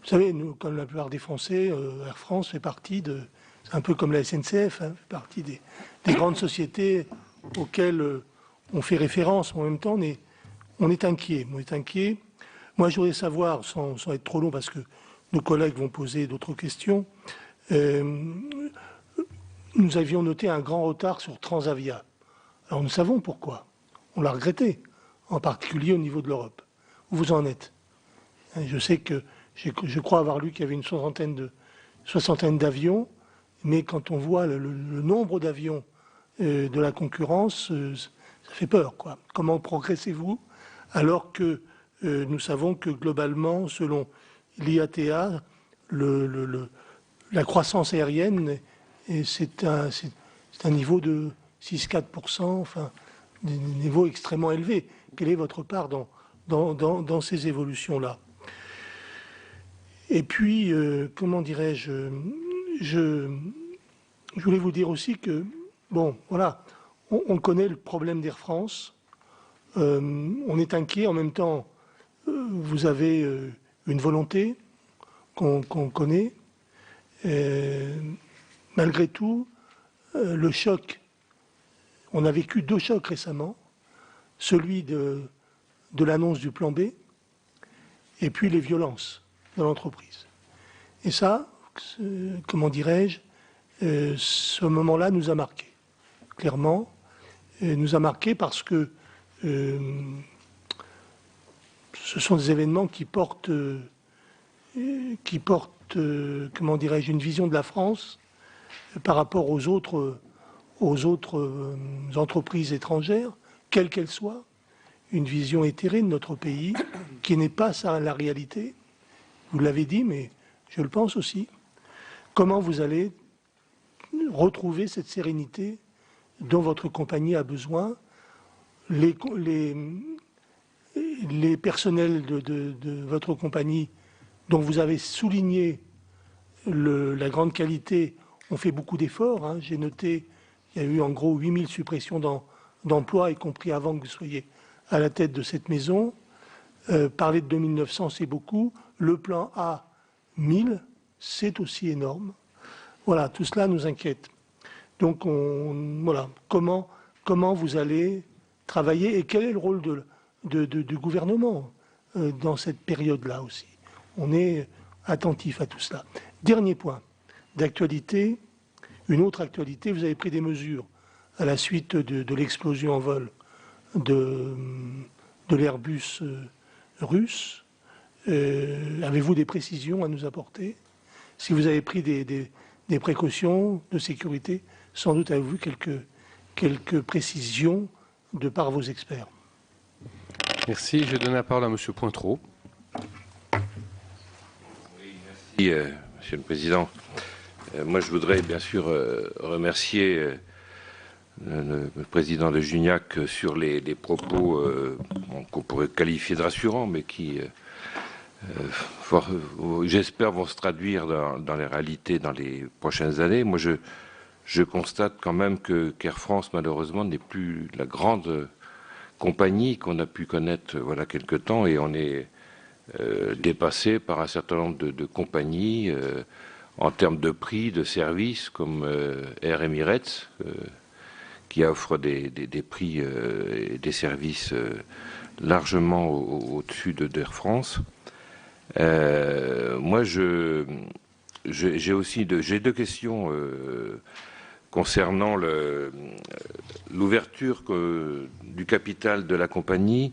Vous savez, nous, comme la plupart des Français, Air France fait partie c'est un peu comme la SNCF, fait partie des grandes sociétés auxquelles on fait référence. En même temps, on est inquiet. Moi, je voudrais savoir, sans être trop long, parce que nos collègues vont poser d'autres questions, nous avions noté un grand retard sur Transavia. Alors nous savons pourquoi. On l'a regretté, en particulier au niveau de l'Europe. Où vous en êtes? Je sais que je crois avoir lu qu'il y avait une soixantaine d'avions, mais quand on voit le nombre d'avions de la concurrence, ça fait peur, quoi. Comment progressez-vous alors que nous savons que globalement, selon l'IATA, la croissance aérienne, c'est un niveau de 6-4%, enfin, des niveaux extrêmement élevés. Quelle est votre part dans ces évolutions-là? Et puis, comment dirais-je, je voulais vous dire aussi que, bon, voilà, on connaît le problème d'Air France, on est inquiet, en même temps, vous avez une volonté qu'on connaît. Malgré tout, le choc, on a vécu deux chocs récemment, celui de l'annonce du plan B et puis les violences dans l'entreprise. Et ça, comment dirais-je, ce moment-là nous a marqué, clairement, nous a marqué parce que ce sont des événements qui portent comment dirais-je, une vision de la France par rapport aux autres entreprises étrangères, quelles qu'elles soient, une vision éthérée de notre pays qui n'est pas ça la réalité. Vous l'avez dit, mais je le pense aussi. Comment vous allez retrouver cette sérénité dont votre compagnie a besoin? Les personnels de votre compagnie, dont vous avez souligné la grande qualité, ont fait beaucoup d'efforts. Hein. J'ai noté qu'il y a eu en gros 8000 suppressions d'emplois, y compris avant que vous soyez à la tête de cette maison. Parler de 2900, c'est beaucoup. Le plan A, 1000, c'est aussi énorme. Voilà, tout cela nous inquiète. Donc, voilà, comment vous allez travailler et quel est le rôle du gouvernement dans cette période-là aussi? On est attentif à tout cela. Dernier point d'actualité, une autre actualité, vous avez pris des mesures à la suite de l'explosion en vol de l'Airbus russe. Avez-vous des précisions à nous apporter? Si vous avez pris des précautions de sécurité, sans doute avez-vous quelques précisions de par vos experts. Merci. Je donne la parole à Monsieur Pointreau. Oui, merci, Monsieur le Président. Moi, je voudrais bien sûr remercier le président de Juniac sur les propos qu'on pourrait qualifier de rassurants, mais qui, j'espère, vont se traduire dans les réalités dans les prochaines années. Moi, je constate quand même qu'Air France, malheureusement, n'est plus la grande compagnie qu'on a pu connaître voilà quelque temps, et on est dépassé par un certain nombre de compagnies en termes de prix, de services, comme Air Emirates, qui offre des prix et des services largement au-dessus d'Air France. Moi, j'ai deux questions concernant l'ouverture du capital de la compagnie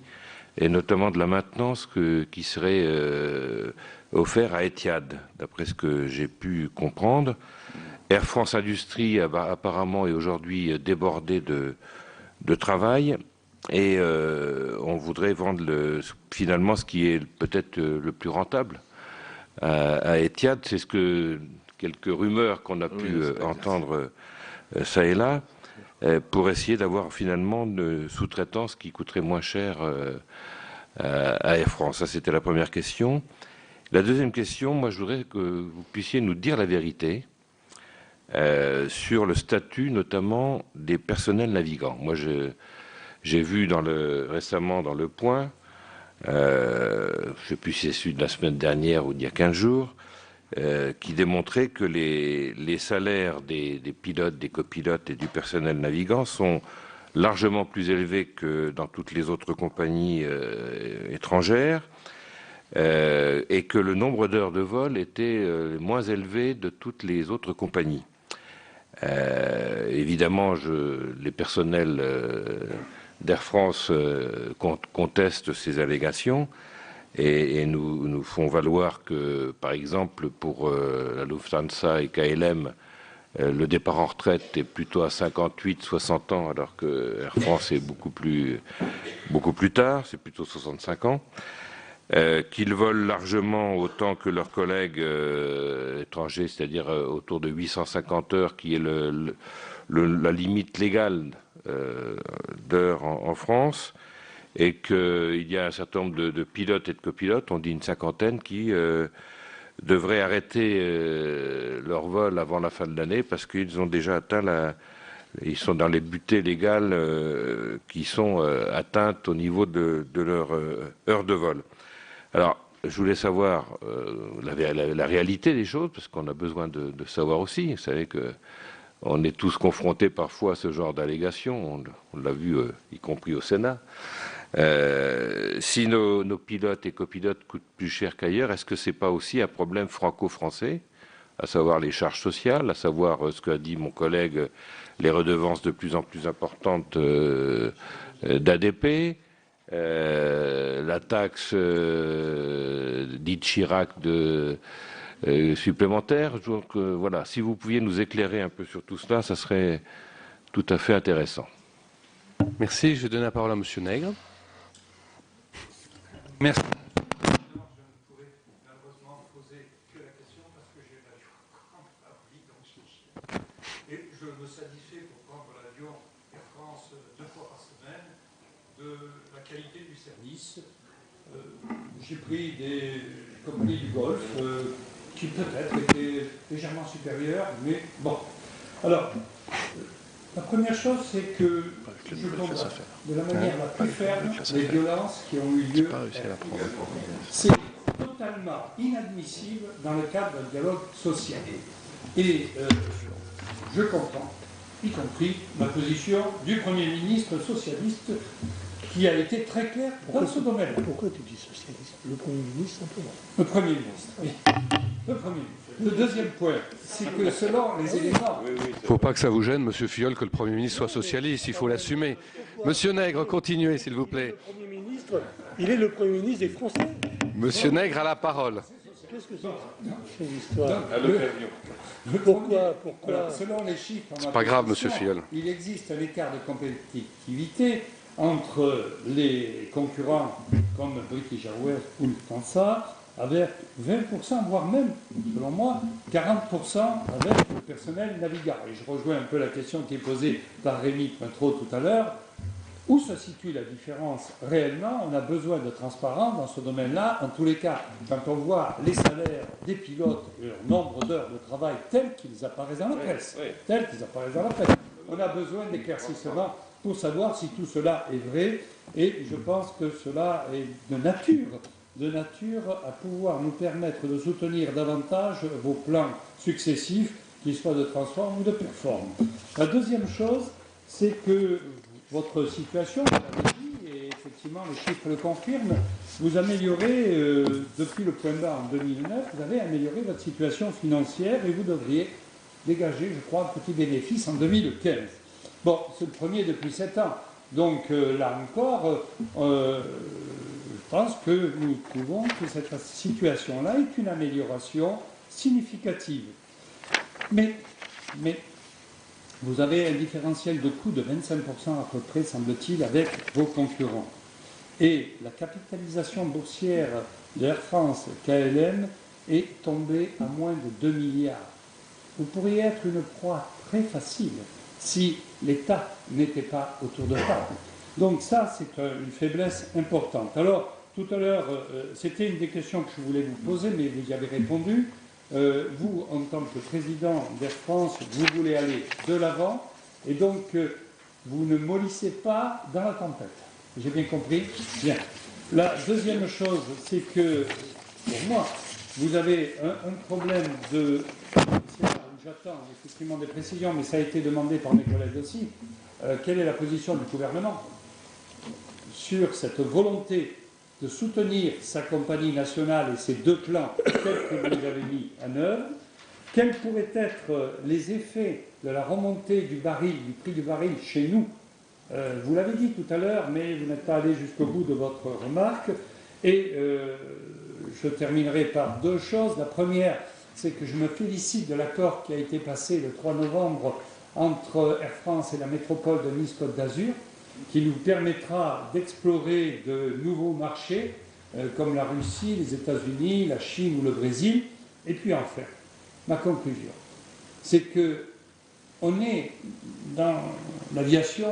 et notamment de la maintenance qui serait offert à Etihad, d'après ce que j'ai pu comprendre. Air France Industrie apparemment est aujourd'hui débordé de travail et on voudrait vendre finalement ce qui est peut-être le plus rentable à Etihad. C'est quelques rumeurs qu'on a pu entendre ça et là, pour essayer d'avoir finalement une sous-traitance qui coûterait moins cher à Air France. Ça, c'était la première question. La deuxième question, moi, je voudrais que vous puissiez nous dire la vérité sur le statut, notamment des personnels navigants. Moi, j'ai vu récemment dans Le Point, je ne sais plus si c'est celui de la semaine dernière ou d'il y a 15 jours, qui démontrait que les salaires des pilotes, des copilotes et du personnel navigant sont largement plus élevés que dans toutes les autres compagnies étrangères et que le nombre d'heures de vol était moins élevé de toutes les autres compagnies. Évidemment, les personnels d'Air France contestent ces allégations et nous font valoir que, par exemple, pour la Lufthansa et KLM, le départ en retraite est plutôt à 58-60 ans, alors que Air France est beaucoup plus tard, c'est plutôt 65 ans. Qu'ils volent largement autant que leurs collègues étrangers, c'est-à-dire autour de 850 heures, qui est la limite légale d'heures en France, et qu'il y a un certain nombre de pilotes et de copilotes, on dit une cinquantaine, qui devraient arrêter leur vol avant la fin de l'année parce qu'ils ont déjà atteint ils sont dans les butées légales qui sont atteintes au niveau de leur heure de vol. Alors, je voulais savoir la réalité des choses, parce qu'on a besoin de savoir aussi. Vous savez qu'on est tous confrontés parfois à ce genre d'allégations, on l'a vu y compris au Sénat. Si nos pilotes et copilotes coûtent plus cher qu'ailleurs, est-ce que ce n'est pas aussi un problème franco-français, à savoir les charges sociales, à savoir ce qu'a dit mon collègue, les redevances de plus en plus importantes d'ADP, la taxe dite Chirac supplémentaire. Donc voilà, si vous pouviez nous éclairer un peu sur tout cela, ça serait tout à fait intéressant. Merci. Je vais donner la parole à Monsieur Nègre. Merci. Et je me satisfais pour prendre l'avion Air France 2 fois par semaine de la qualité du service. J'ai pris des compagnies du Golfe qui peut-être étaient légèrement supérieures, mais bon. Alors, la première chose, c'est que je condamne de la manière la plus ferme les violences qui ont eu lieu. C'est totalement inadmissible dans le cadre d'un dialogue social. Et je comprends, y compris la position du Premier ministre socialiste qui a été très clair dans ce domaine. Pourquoi tu dis socialiste? Le Premier ministre, simplement. Le Premier ministre, oui. Le Premier ministre. Le deuxième point, c'est que selon les éléments... Il ne faut pas que ça vous gêne, Monsieur Filleul, que le Premier ministre soit socialiste, il faut l'assumer. Monsieur Nègre, continuez, s'il vous plaît. Le Premier ministre, il est le Premier ministre des Français. Monsieur Nègre a la parole. Qu'est-ce que c'est une histoire? Pourquoi Alors, selon les chiffres... C'est pas grave, Monsieur Filleul. Il existe un écart de compétitivité entre les concurrents comme British Airways ou Lufthansa, avec 20%, voire même, selon moi, 40% avec le personnel navigant. Et je rejoins un peu la question qui est posée par Rémi Pointreau tout à l'heure. Où se situe la différence réellement? On a besoin de transparence dans ce domaine-là. En tous les cas, quand on voit les salaires des pilotes et leur nombre d'heures de travail tels qu'ils apparaissent dans la presse, on a besoin d'éclaircissements pour savoir si tout cela est vrai. Et je pense que cela est de nature à pouvoir nous permettre de soutenir davantage vos plans successifs, qu'ils soient de transforme ou de performe. La deuxième chose, c'est que votre situation, vous l'avez dit, est effectivement effectivement, les chiffres le confirment, vous améliorez, depuis le point bas en 2009, vous avez amélioré votre situation financière et vous devriez dégager, je crois, un petit bénéfice en 2015. Bon, c'est le premier depuis 7 ans. Donc là encore, je pense que nous trouvons que cette situation-là est une amélioration significative. Mais vous avez un différentiel de coût de 25% à peu près, semble-t-il, avec vos concurrents. Et la capitalisation boursière d'Air France, KLM, est tombée à moins de 2 milliards. Vous pourriez être une proie très facile si l'État n'était pas autour de ça. Donc ça, c'est une faiblesse importante. Alors, tout à l'heure, c'était une des questions que je voulais vous poser, mais vous y avez répondu. Vous, en tant que président d'Air France, vous voulez aller de l'avant, et donc vous ne mollissez pas dans la tempête. J'ai bien compris? Bien. La deuxième chose, c'est que, pour moi, vous avez un problème de... J'attends effectivement des précisions, mais ça a été demandé par mes collègues aussi. Quelle est la position du gouvernement sur cette volonté de soutenir sa compagnie nationale et ses 2 plans tels que vous les avez mis en œuvre? Quels pourraient être les effets de la remontée du baril, du prix du baril chez nous? Vous l'avez dit tout à l'heure, mais vous n'êtes pas allé jusqu'au bout de votre remarque. Et je terminerai par 2 choses. La première, c'est que je me félicite de l'accord qui a été passé le 3 novembre entre Air France et la métropole de Nice-Côte d'Azur, qui nous permettra d'explorer de nouveaux marchés comme la Russie, les États-Unis, la Chine ou le Brésil. Et puis enfin, ma conclusion, c'est qu'on est dans l'aviation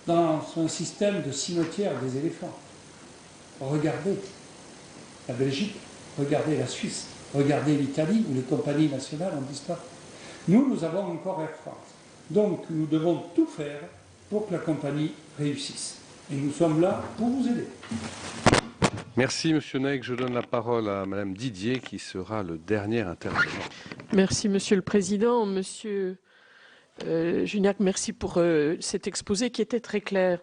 dans un système de cimetière des éléphants. Regardez la Belgique, regardez la Suisse, regardez l'Italie où les compagnies nationales ont disparu. Nous avons encore Air France. Donc nous devons tout faire pour que la compagnie réussisse. Et nous sommes là pour vous aider. Merci Monsieur Nègre. Je donne la parole à Madame Didier qui sera le dernier intervenant. Merci Monsieur le Président. Monsieur Juniac, merci pour cet exposé qui était très clair.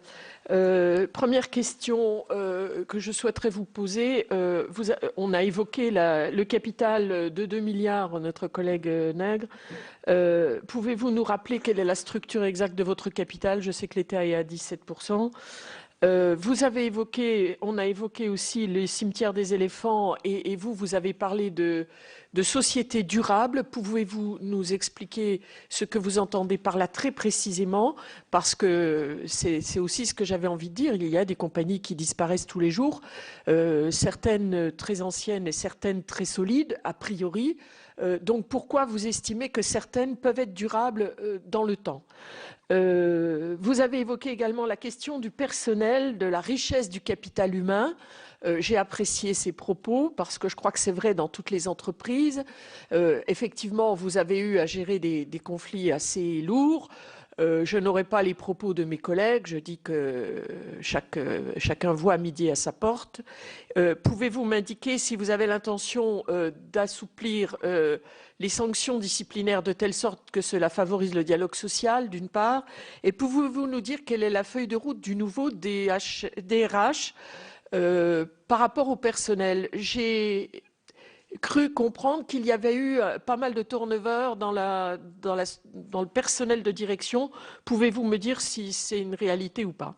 Première question que je souhaiterais vous poser. On a évoqué le capital de 2 milliards, notre collègue Nègre. Pouvez-vous nous rappeler quelle est la structure exacte de votre capital? Je sais que l'État est à 17%. On a évoqué aussi les cimetières des éléphants et vous avez parlé de société durable. Pouvez-vous nous expliquer ce que vous entendez par là très précisément? Parce que c'est aussi ce que j'avais envie de dire. Il y a des compagnies qui disparaissent tous les jours, certaines très anciennes et certaines très solides, a priori. Donc pourquoi vous estimez que certaines peuvent être durables dans le temps? Vous avez évoqué également la question du personnel, de la richesse du capital humain. J'ai apprécié ces propos parce que je crois que c'est vrai dans toutes les entreprises. Effectivement, vous avez eu à gérer des conflits assez lourds. Je n'aurai pas les propos de mes collègues. Je dis que chacun voit midi à sa porte. Pouvez-vous m'indiquer si vous avez l'intention d'assouplir les sanctions disciplinaires de telle sorte que cela favorise le dialogue social, d'une part, et pouvez-vous nous dire quelle est la feuille de route du nouveau DRH par rapport au personnel? J'ai cru comprendre qu'il y avait eu pas mal de turnover dans le personnel de direction. Pouvez-vous me dire si c'est une réalité ou pas?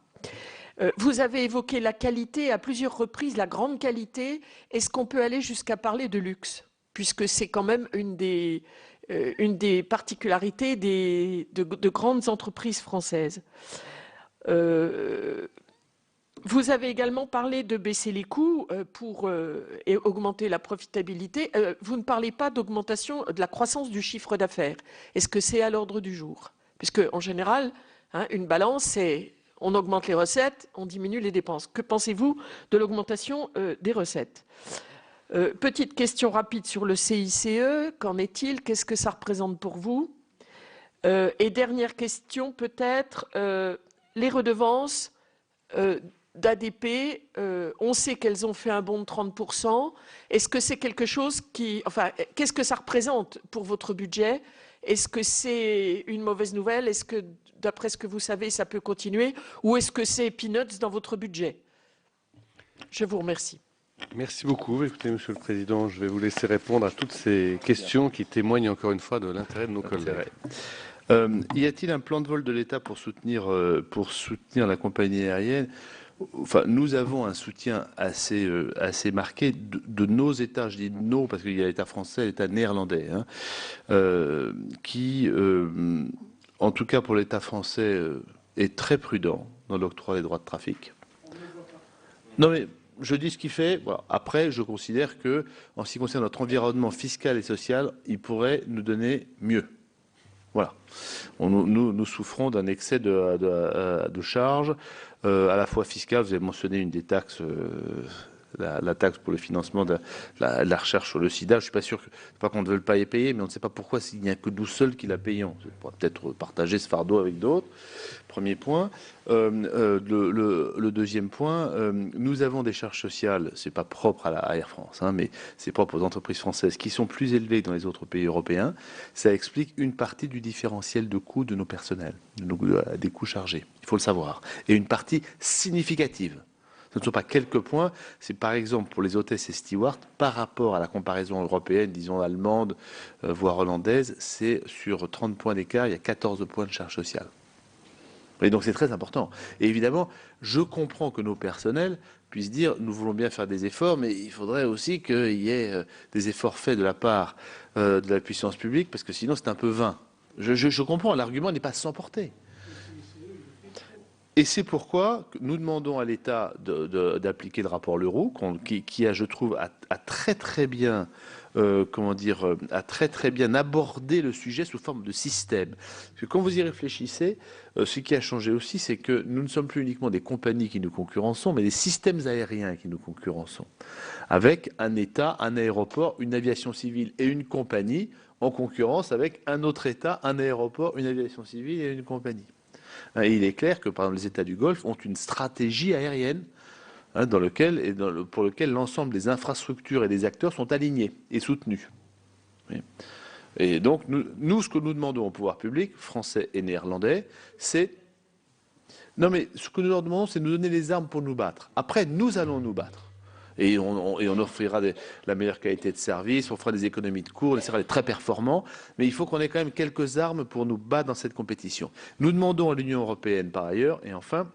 Vous avez évoqué la qualité à plusieurs reprises, la grande qualité. Est-ce qu'on peut aller jusqu'à parler de luxe? Puisque c'est quand même une des particularités de grandes entreprises françaises. Vous avez également parlé de baisser les coûts pour augmenter la profitabilité. Vous ne parlez pas d'augmentation de la croissance du chiffre d'affaires. Est-ce que c'est à l'ordre du jour? Puisque en général, une balance, c'est on augmente les recettes, on diminue les dépenses. Que pensez-vous de l'augmentation des recettes? Petite question rapide sur le CICE. Qu'en est-il? Qu'est-ce que ça représente pour vous? Et dernière question peut-être, les redevances d'ADP, on sait qu'elles ont fait un bond de 30%. Est-ce que c'est quelque chose qu'est-ce que ça représente pour votre budget? Est-ce que c'est une mauvaise nouvelle? Est-ce que, d'après ce que vous savez, ça peut continuer? Ou est-ce que c'est peanuts dans votre budget? Je vous remercie. Merci beaucoup. Écoutez, Monsieur le Président, je vais vous laisser répondre à toutes ces questions qui témoignent encore une fois de l'intérêt de nos collègues. Y a-t-il un plan de vol de l'État pour soutenir la compagnie aérienne? Enfin, nous avons un soutien assez marqué de nos États, je dis nos parce qu'il y a l'État français et l'État néerlandais, hein, qui, en tout cas pour l'État français, est très prudent dans l'octroi des droits de trafic. Non mais je dis ce qu'il fait. Voilà. Après, je considère que, en ce qui concerne notre environnement fiscal et social, il pourrait nous donner mieux. Voilà. Nous souffrons d'un excès de charges, à la fois fiscales. Vous avez mentionné une des taxes, la taxe pour le financement de la recherche sur le sida. Je ne suis pas sûr que, pas qu'on ne veut pas y payer, mais on ne sait pas pourquoi s'il n'y a que nous seuls qui la payons. On pourrait peut-être partager ce fardeau avec d'autres. Premier point. Le deuxième point, nous avons des charges sociales, c'est pas propre à Air France, hein, mais c'est propre aux entreprises françaises qui sont plus élevées que dans les autres pays européens. Ça explique une partie du différentiel de coûts de nos personnels, des coûts chargés, il faut le savoir. Et une partie significative. Ce ne sont pas quelques points, c'est par exemple pour les hôtesses et stewards, par rapport à la comparaison européenne, disons allemande, voire hollandaise, c'est sur 30 points d'écart, il y a 14 points de charge sociale. Et donc c'est très important. Et évidemment, je comprends que nos personnels puissent dire nous voulons bien faire des efforts, mais il faudrait aussi qu'il y ait des efforts faits de la part de la puissance publique, parce que sinon c'est un peu vain. Je comprends, l'argument n'est pas sans portée. Et c'est pourquoi nous demandons à l'État d'appliquer le rapport Leroux, qui a, je trouve, a très très bien a très très bien abordé le sujet sous forme de système. Parce que quand vous y réfléchissez, ce qui a changé aussi, c'est que nous ne sommes plus uniquement des compagnies qui nous concurrençons, mais des systèmes aériens qui nous concurrençons. Avec un État, un aéroport, une aviation civile et une compagnie en concurrence avec un autre État, un aéroport, une aviation civile et une compagnie. Et il est clair que, par exemple, les États du Golfe ont une stratégie aérienne pour lequel l'ensemble des infrastructures et des acteurs sont alignés et soutenus. Oui. Et donc, nous, ce que nous demandons au pouvoir public, français et néerlandais, c'est... Non, mais ce que nous leur demandons, c'est de nous donner les armes pour nous battre. Après, nous allons nous battre. Et on offrira la meilleure qualité de service, on fera des économies de coûts, on essaiera d'être très performants, mais il faut qu'on ait quand même quelques armes pour nous battre dans cette compétition. Nous demandons à l'Union européenne, par ailleurs, et enfin,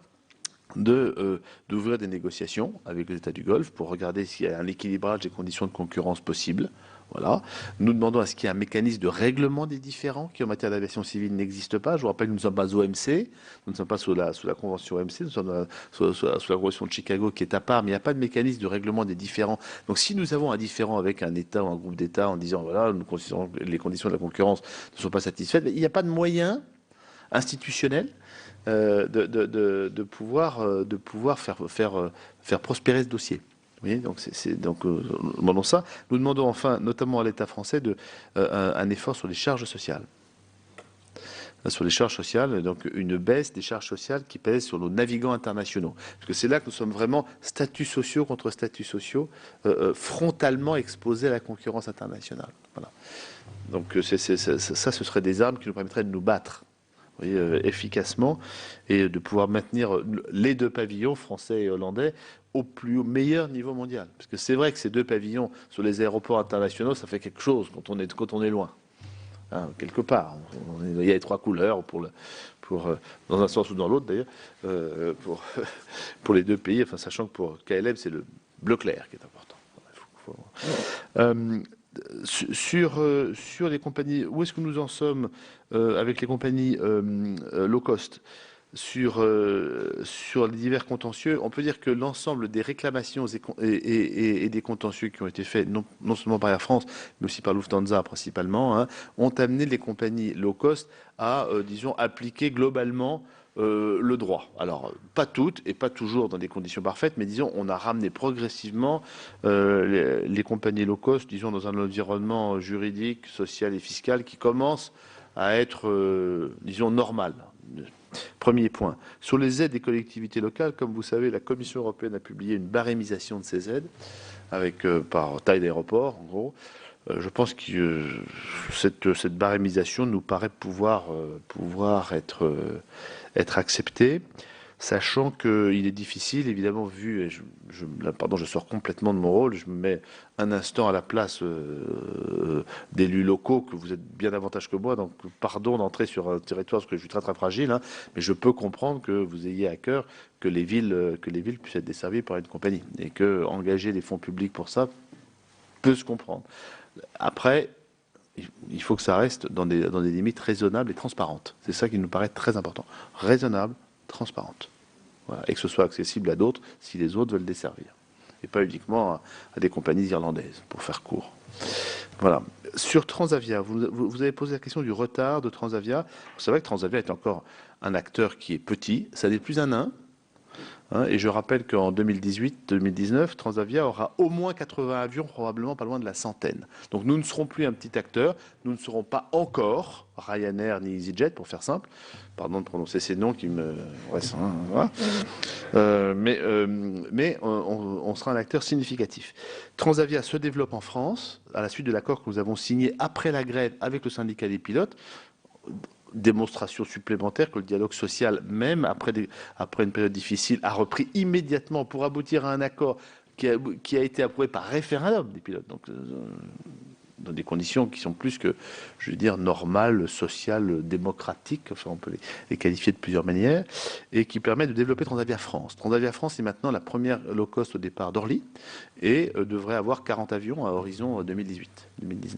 d'ouvrir des négociations avec les États du Golfe pour regarder s'il y a un équilibrage des conditions de concurrence possibles. Voilà. Nous demandons à ce qu'il y ait un mécanisme de règlement des différends qui, en matière d'aviation civile, n'existe pas. Je vous rappelle que nous ne sommes pas OMC, nous ne sommes pas sous la convention OMC, nous sommes sous la convention de Chicago qui est à part, mais il n'y a pas de mécanisme de règlement des différends. Donc si nous avons un différend avec un État ou un groupe d'États en disant, voilà, nous considérons que les conditions de la concurrence ne sont pas satisfaites, il n'y a pas de moyen institutionnel de pouvoir faire prospérer ce dossier. Vous voyez, donc nous demandons ça. Nous demandons enfin, notamment à l'État français, un effort sur les charges sociales. Sur les charges sociales, donc une baisse des charges sociales qui pèsent sur nos navigants internationaux. Parce que c'est là que nous sommes vraiment statuts sociaux contre statuts sociaux, frontalement exposés à la concurrence internationale. Voilà. Donc ça, ce serait des armes qui nous permettraient de nous battre. Vous voyez, efficacement, et de pouvoir maintenir les deux pavillons, français et hollandais, au meilleur niveau mondial. Parce que c'est vrai que ces deux pavillons sur les aéroports internationaux, ça fait quelque chose quand on est loin. Hein, quelque part. Il y a les trois couleurs, dans un sens ou dans l'autre d'ailleurs, pour les deux pays, enfin, sachant que pour KLM, c'est le bleu clair qui est important. Sur les compagnies, où est-ce que nous en sommes avec les compagnies low cost sur les divers contentieux? On peut dire que l'ensemble des réclamations et des contentieux qui ont été faits, non seulement par Air France, mais aussi par Lufthansa principalement, hein, ont amené les compagnies low cost à, disons, appliquer globalement le droit. Alors, pas toutes et pas toujours dans des conditions parfaites, mais disons, on a ramené progressivement les compagnies low cost, disons, dans un environnement juridique, social et fiscal qui commence à être, disons, normal. Premier point. Sur les aides des collectivités locales, comme vous savez, la Commission européenne a publié une barémisation de ces aides, par taille d'aéroport, en gros. Je pense que cette barémisation nous paraît pouvoir être acceptée. sachant qu'il est difficile, évidemment, vu, et là, pardon, je sors complètement de mon rôle, je me mets un instant à la place d'élus locaux, que vous êtes bien davantage que moi, donc pardon d'entrer sur un territoire, parce que je suis très très fragile, hein, mais je peux comprendre que vous ayez à cœur que les villes puissent être desservies par une compagnie, et que engager des fonds publics pour ça peut se comprendre. Après, il faut que ça reste dans des limites raisonnables et transparentes. C'est ça qui nous paraît très important. Raisonnable, transparente. Voilà. Et que ce soit accessible à d'autres si les autres veulent desservir. Et pas uniquement à des compagnies irlandaises, pour faire court. Voilà. Sur Transavia, vous avez posé la question du retard de Transavia. C'est vrai que Transavia est encore un acteur qui est petit. Ça n'est plus un nain. Hein, et je rappelle qu'en 2018-2019, Transavia aura au moins 80 avions, probablement pas loin de la centaine. Donc nous ne serons plus un petit acteur, nous ne serons pas encore Ryanair ni EasyJet, pour faire simple. Pardon de prononcer ces noms qui me... Ouais, ça, hein, voilà. Mais on sera un acteur significatif. Transavia se développe en France, à la suite de l'accord que nous avons signé après la grève avec le syndicat des pilotes. Démonstration supplémentaire que le dialogue social, même après une période difficile, a repris immédiatement pour aboutir à un accord qui a été approuvé par référendum des pilotes. Donc, dans des conditions qui sont plus que, je veux dire, normales, sociales, démocratiques, enfin on peut les qualifier de plusieurs manières, et qui permet de développer Transavia France. Transavia France est maintenant la première low cost au départ d'Orly, et devrait avoir 40 avions à horizon 2018-2019.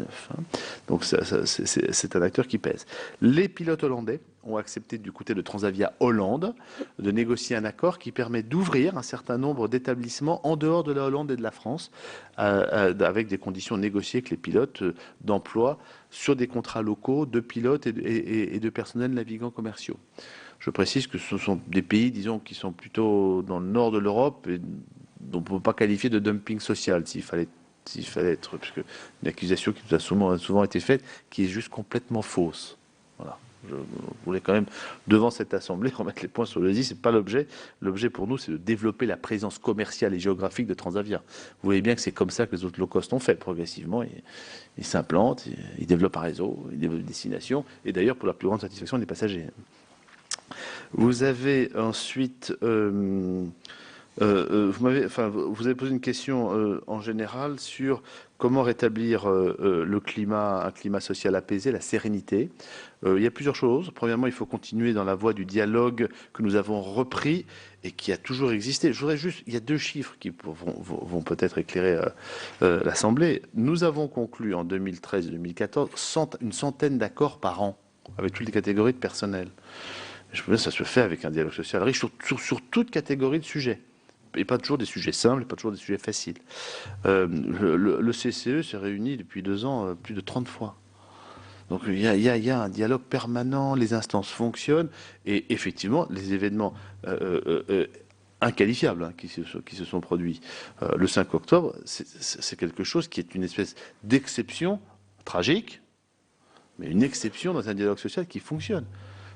Hein. Donc c'est un acteur qui pèse. Les pilotes hollandais ont accepté du côté de Transavia Hollande de négocier un accord qui permet d'ouvrir un certain nombre d'établissements en dehors de la Hollande et de la France, avec des conditions négociées avec les pilotes d'emploi sur des contrats locaux de pilotes et de personnels navigants commerciaux. Je précise que ce sont des pays, disons, qui sont plutôt dans le nord de l'Europe et dont on ne peut pas qualifier de dumping social, s'il fallait être, parce que une accusation qui nous a souvent été faite, qui est juste complètement fausse. Voilà. Je voulais quand même, devant cette assemblée, remettre les points sur le i. C'est pas l'objet. L'objet pour nous, c'est de développer la présence commerciale et géographique de Transavia. Vous voyez bien que c'est comme ça que les autres low cost ont fait progressivement. Ils s'implantent, ils développent un réseau, ils développent des destinations, et d'ailleurs pour la plus grande satisfaction des passagers. Vous avez ensuite... vous avez posé une question en général sur comment rétablir un climat social apaisé, la sérénité. Il y a plusieurs choses. Premièrement, il faut continuer dans la voie du dialogue que nous avons repris et qui a toujours existé. Je voudrais juste, il y a deux chiffres qui vont peut-être éclairer l'Assemblée. Nous avons conclu en 2013 et 2014 une centaine d'accords par an avec toutes les catégories de personnel. Je pense que ça se fait avec un dialogue social riche sur toute catégorie de sujets. Et pas toujours des sujets simples, et pas toujours des sujets faciles. Le CCE s'est réuni depuis 2 ans plus de 30 fois. Donc il y a un dialogue permanent, les instances fonctionnent, et effectivement, les événements inqualifiables hein, qui se sont produits le 5 octobre, c'est quelque chose qui est une espèce d'exception tragique, mais une exception dans un dialogue social qui fonctionne.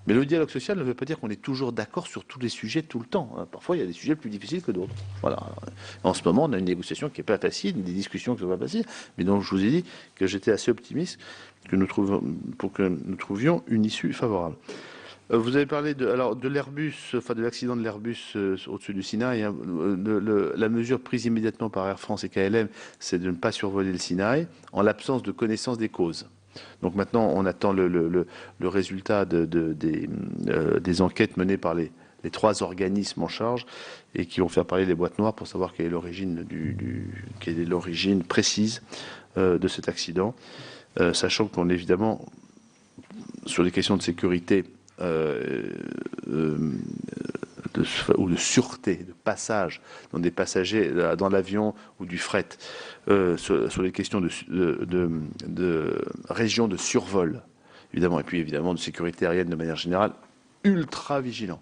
Mais le dialogue social ne veut pas dire qu'on est toujours d'accord sur tous les sujets tout le temps. Parfois, il y a des sujets plus difficiles que d'autres. Voilà. En ce moment, on a une négociation qui n'est pas facile, des discussions qui ne sont pas faciles, mais dont je vous ai dit que j'étais assez optimiste pour que nous trouvions une issue favorable. Vous avez parlé de l'Airbus, enfin de l'accident de l'Airbus au-dessus du Sinaï. Hein. La mesure prise immédiatement par Air France et KLM, c'est de ne pas survoler le Sinaï en l'absence de connaissance des causes. Donc maintenant, on attend le résultat des enquêtes menées par les 3 organismes en charge et qui vont faire parler les boîtes noires pour savoir quelle est l'origine précise de cet accident, sachant qu'on est évidemment sur des questions de sécurité ou de sûreté, de passage dans des passagers, dans l'avion ou du fret, sur les questions de régions de survol, évidemment, et puis évidemment de sécurité aérienne de manière générale, ultra vigilant.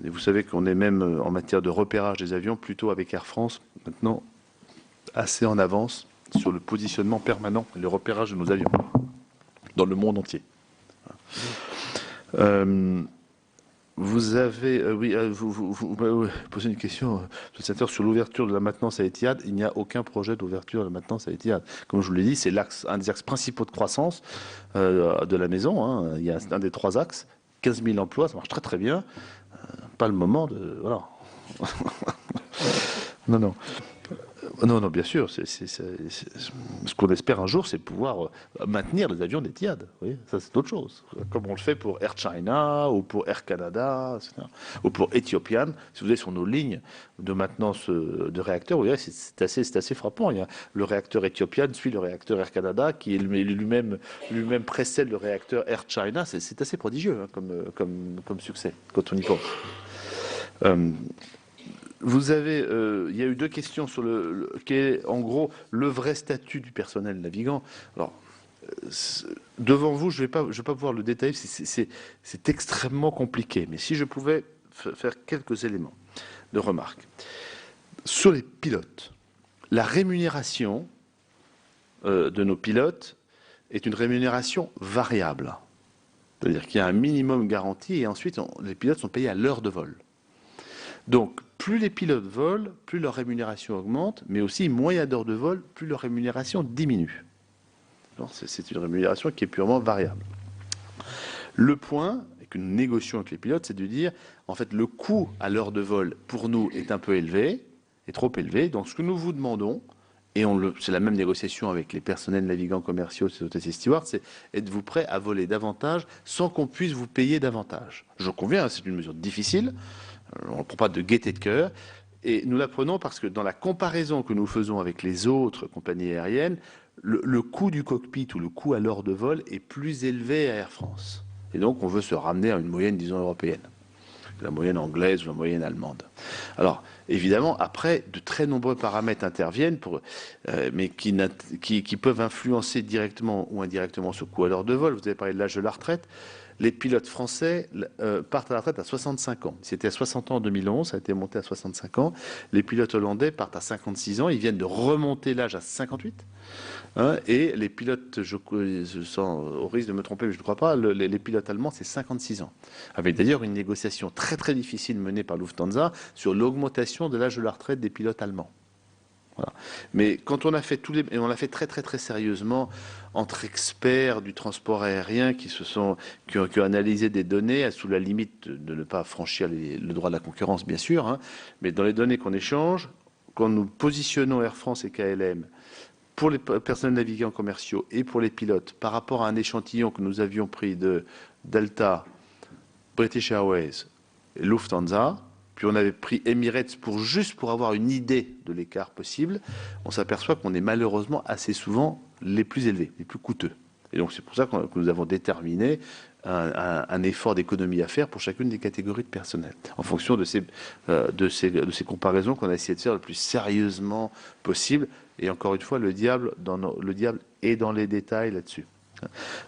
Et vous savez qu'on est même en matière de repérage des avions, plutôt avec Air France, maintenant assez en avance sur le positionnement permanent et le repérage de nos avions dans le monde entier. Vous avez, vous m'avez posé une question, sur l'ouverture de la maintenance à Etihad. Il n'y a aucun projet d'ouverture de la maintenance à Etihad. Comme je vous l'ai dit, c'est un des axes principaux de croissance de la maison. Hein. Il y a un des 3 axes, 15 000 emplois, ça marche très très bien. pas le moment de... Voilà. Non. Non, bien sûr. Ce qu'on espère un jour, c'est pouvoir maintenir les avions d'Etihad. Ça, c'est autre chose. Comme on le fait pour Air China, ou pour Air Canada, etc., ou pour Ethiopian. Si vous êtes sur nos lignes de maintenance de réacteurs, vous verrez, c'est assez frappant. Le réacteur Ethiopian suit le réacteur Air Canada, qui est lui-même précède le réacteur Air China. C'est assez prodigieux hein, comme succès, quand on y pense. Vous avez, il y a eu 2 questions sur quel est en gros le vrai statut du personnel navigant. Alors, devant vous, je vais pas pouvoir le détailler, c'est extrêmement compliqué. Mais si je pouvais faire quelques éléments de remarque. Sur les pilotes, la rémunération de nos pilotes est une rémunération variable. C'est-à-dire qu'il y a un minimum garanti et ensuite les pilotes sont payés à l'heure de vol. Donc, plus les pilotes volent, plus leur rémunération augmente, mais aussi moins il y a d'heures de vol, plus leur rémunération diminue. C'est une rémunération qui est purement variable. Le point que nous négocions avec les pilotes, c'est de dire, en fait, le coût à l'heure de vol, pour nous, est un peu élevé, est trop élevé. Donc, ce que nous vous demandons, et c'est la même négociation avec les personnels navigants commerciaux, ces hôtesses et stewards, c'est êtes-vous prêts à voler davantage sans qu'on puisse vous payer davantage? Je conviens, c'est une mesure difficile. On ne prend pas de gaieté de cœur. Et nous la prenons parce que dans la comparaison que nous faisons avec les autres compagnies aériennes, le coût du cockpit ou le coût à l'heure de vol est plus élevé à Air France. Et donc, on veut se ramener à une moyenne, disons, européenne. La moyenne anglaise ou la moyenne allemande. Alors, évidemment, après, de très nombreux paramètres interviennent, mais qui peuvent influencer directement ou indirectement ce coût à l'heure de vol. Vous avez parlé de l'âge de la retraite. Les pilotes français partent à la retraite à 65 ans. C'était à 60 ans en 2011, ça a été monté à 65 ans. Les pilotes hollandais partent à 56 ans. Ils viennent de remonter l'âge à 58. Hein, et les pilotes, je sens au risque de me tromper, mais je ne crois pas, les pilotes allemands, c'est 56 ans. Avec d'ailleurs une négociation très très difficile menée par Lufthansa sur l'augmentation de l'âge de la retraite des pilotes allemands. Voilà. Mais quand on a fait et on l'a fait très très très sérieusement entre experts du transport aérien qui ont analysé des données sous la limite de ne pas franchir le droit de la concurrence bien sûr, hein, mais dans les données qu'on échange, quand nous positionnons Air France et KLM pour les personnels navigants commerciaux et pour les pilotes par rapport à un échantillon que nous avions pris de Delta, British Airways et Lufthansa, puis on avait pris Emirates juste pour avoir une idée de l'écart possible, on s'aperçoit qu'on est malheureusement assez souvent les plus élevés, les plus coûteux. Et donc c'est pour ça que nous avons déterminé un effort d'économie à faire pour chacune des catégories de personnel, en fonction de ces comparaisons qu'on a essayé de faire le plus sérieusement possible. Et encore une fois, le diable est dans les détails là-dessus.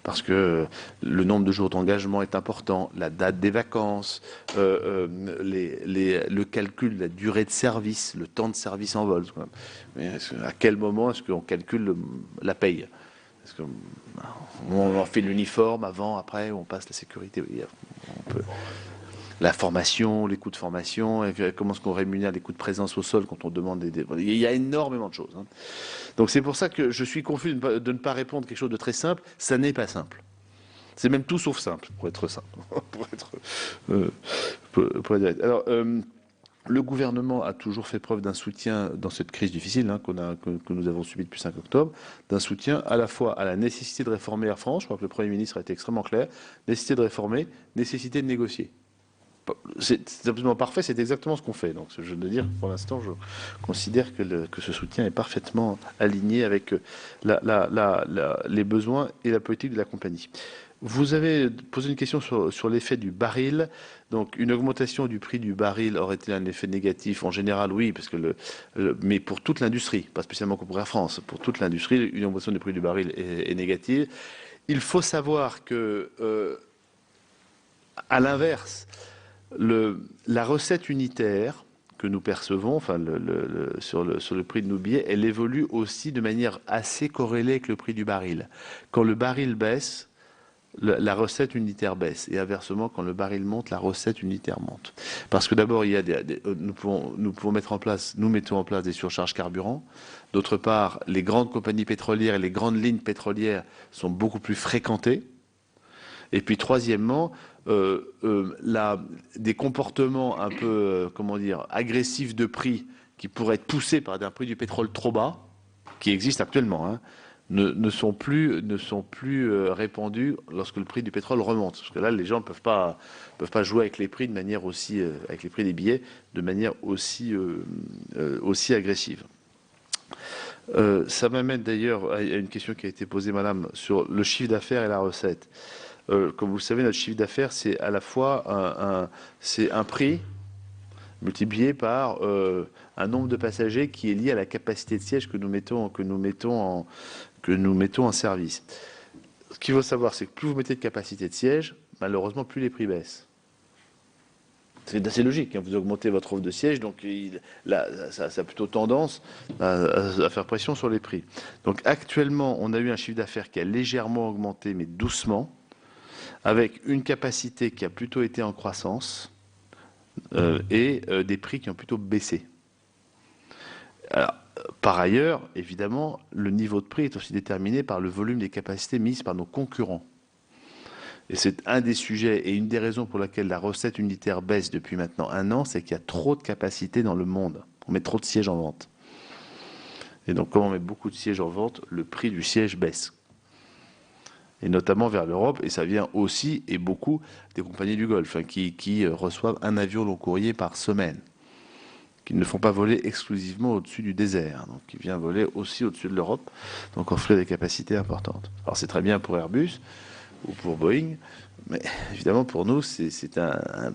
Parce que le nombre de jours d'engagement est important, la date des vacances, le calcul de la durée de service, le temps de service en vol. Mais à quel moment est-ce qu'on calcule la paye? Est-ce qu'on fait l'uniforme avant, après, ou on passe la sécurité? La formation, les coûts de formation, comment est-ce qu'on rémunère les coûts de présence au sol quand on demande Il y a énormément de choses. Hein. Donc c'est pour ça que je suis confus de ne pas répondre quelque chose de très simple. Ça n'est pas simple. C'est même tout sauf simple, pour être simple. pour être direct. Alors, le gouvernement a toujours fait preuve d'un soutien dans cette crise difficile hein, que nous avons subie depuis 5 octobre, d'un soutien à la fois à la nécessité de réformer Air France, je crois que le Premier ministre a été extrêmement clair, nécessité de réformer, nécessité de négocier. C'est absolument parfait, c'est exactement ce qu'on fait. Donc, je veux dire, pour l'instant, je considère que ce soutien est parfaitement aligné avec les besoins et la politique de la compagnie. Vous avez posé une question sur l'effet du baril. Donc, une augmentation du prix du baril aurait-il un effet négatif? En général, oui, parce que mais pour toute l'industrie, pas spécialement pour Air France, pour toute l'industrie, une augmentation du prix du baril est négative. Il faut savoir que, à l'inverse, la recette unitaire que nous percevons, enfin sur le prix de nos billets, elle évolue aussi de manière assez corrélée avec le prix du baril. Quand le baril baisse, la recette unitaire baisse, et inversement, quand le baril monte, la recette unitaire monte. Parce que d'abord, nous mettons en place des surcharges carburant. D'autre part, les grandes compagnies pétrolières et les grandes lignes pétrolières sont beaucoup plus fréquentées. Et puis troisièmement, des comportements un peu, comment dire, agressifs de prix qui pourraient être poussés par un prix du pétrole trop bas, qui existent actuellement, hein, ne sont plus répandus lorsque le prix du pétrole remonte. Parce que là, les gens ne peuvent pas jouer avec les prix de manière aussi, avec les prix des billets, de manière aussi agressive. Ça m'amène d'ailleurs à une question qui a été posée, madame, sur le chiffre d'affaires et la recette. Comme vous le savez, notre chiffre d'affaires, c'est à la fois un prix multiplié par un nombre de passagers qui est lié à la capacité de siège que nous mettons en service. Ce qu'il faut savoir, c'est que plus vous mettez de capacité de siège, malheureusement, plus les prix baissent. C'est assez logique, hein, vous augmentez votre offre de siège, donc ça a plutôt tendance à faire pression sur les prix. Donc actuellement, on a eu un chiffre d'affaires qui a légèrement augmenté, mais doucement, avec une capacité qui a plutôt été en croissance et des prix qui ont plutôt baissé. Alors, par ailleurs, évidemment, le niveau de prix est aussi déterminé par le volume des capacités mises par nos concurrents. Et c'est un des sujets et une des raisons pour laquelle la recette unitaire baisse depuis maintenant 1 an, c'est qu'il y a trop de capacités dans le monde. On met trop de sièges en vente. Et donc, comme on met beaucoup de sièges en vente, le prix du siège baisse. Et notamment vers l'Europe, et ça vient aussi, et beaucoup, des compagnies du Golfe, hein, qui reçoivent un avion long courrier par semaine, qui ne font pas voler exclusivement au-dessus du désert, donc qui vient voler aussi au-dessus de l'Europe, donc offrir des capacités importantes. Alors c'est très bien pour Airbus, ou pour Boeing, mais évidemment pour nous, c'est un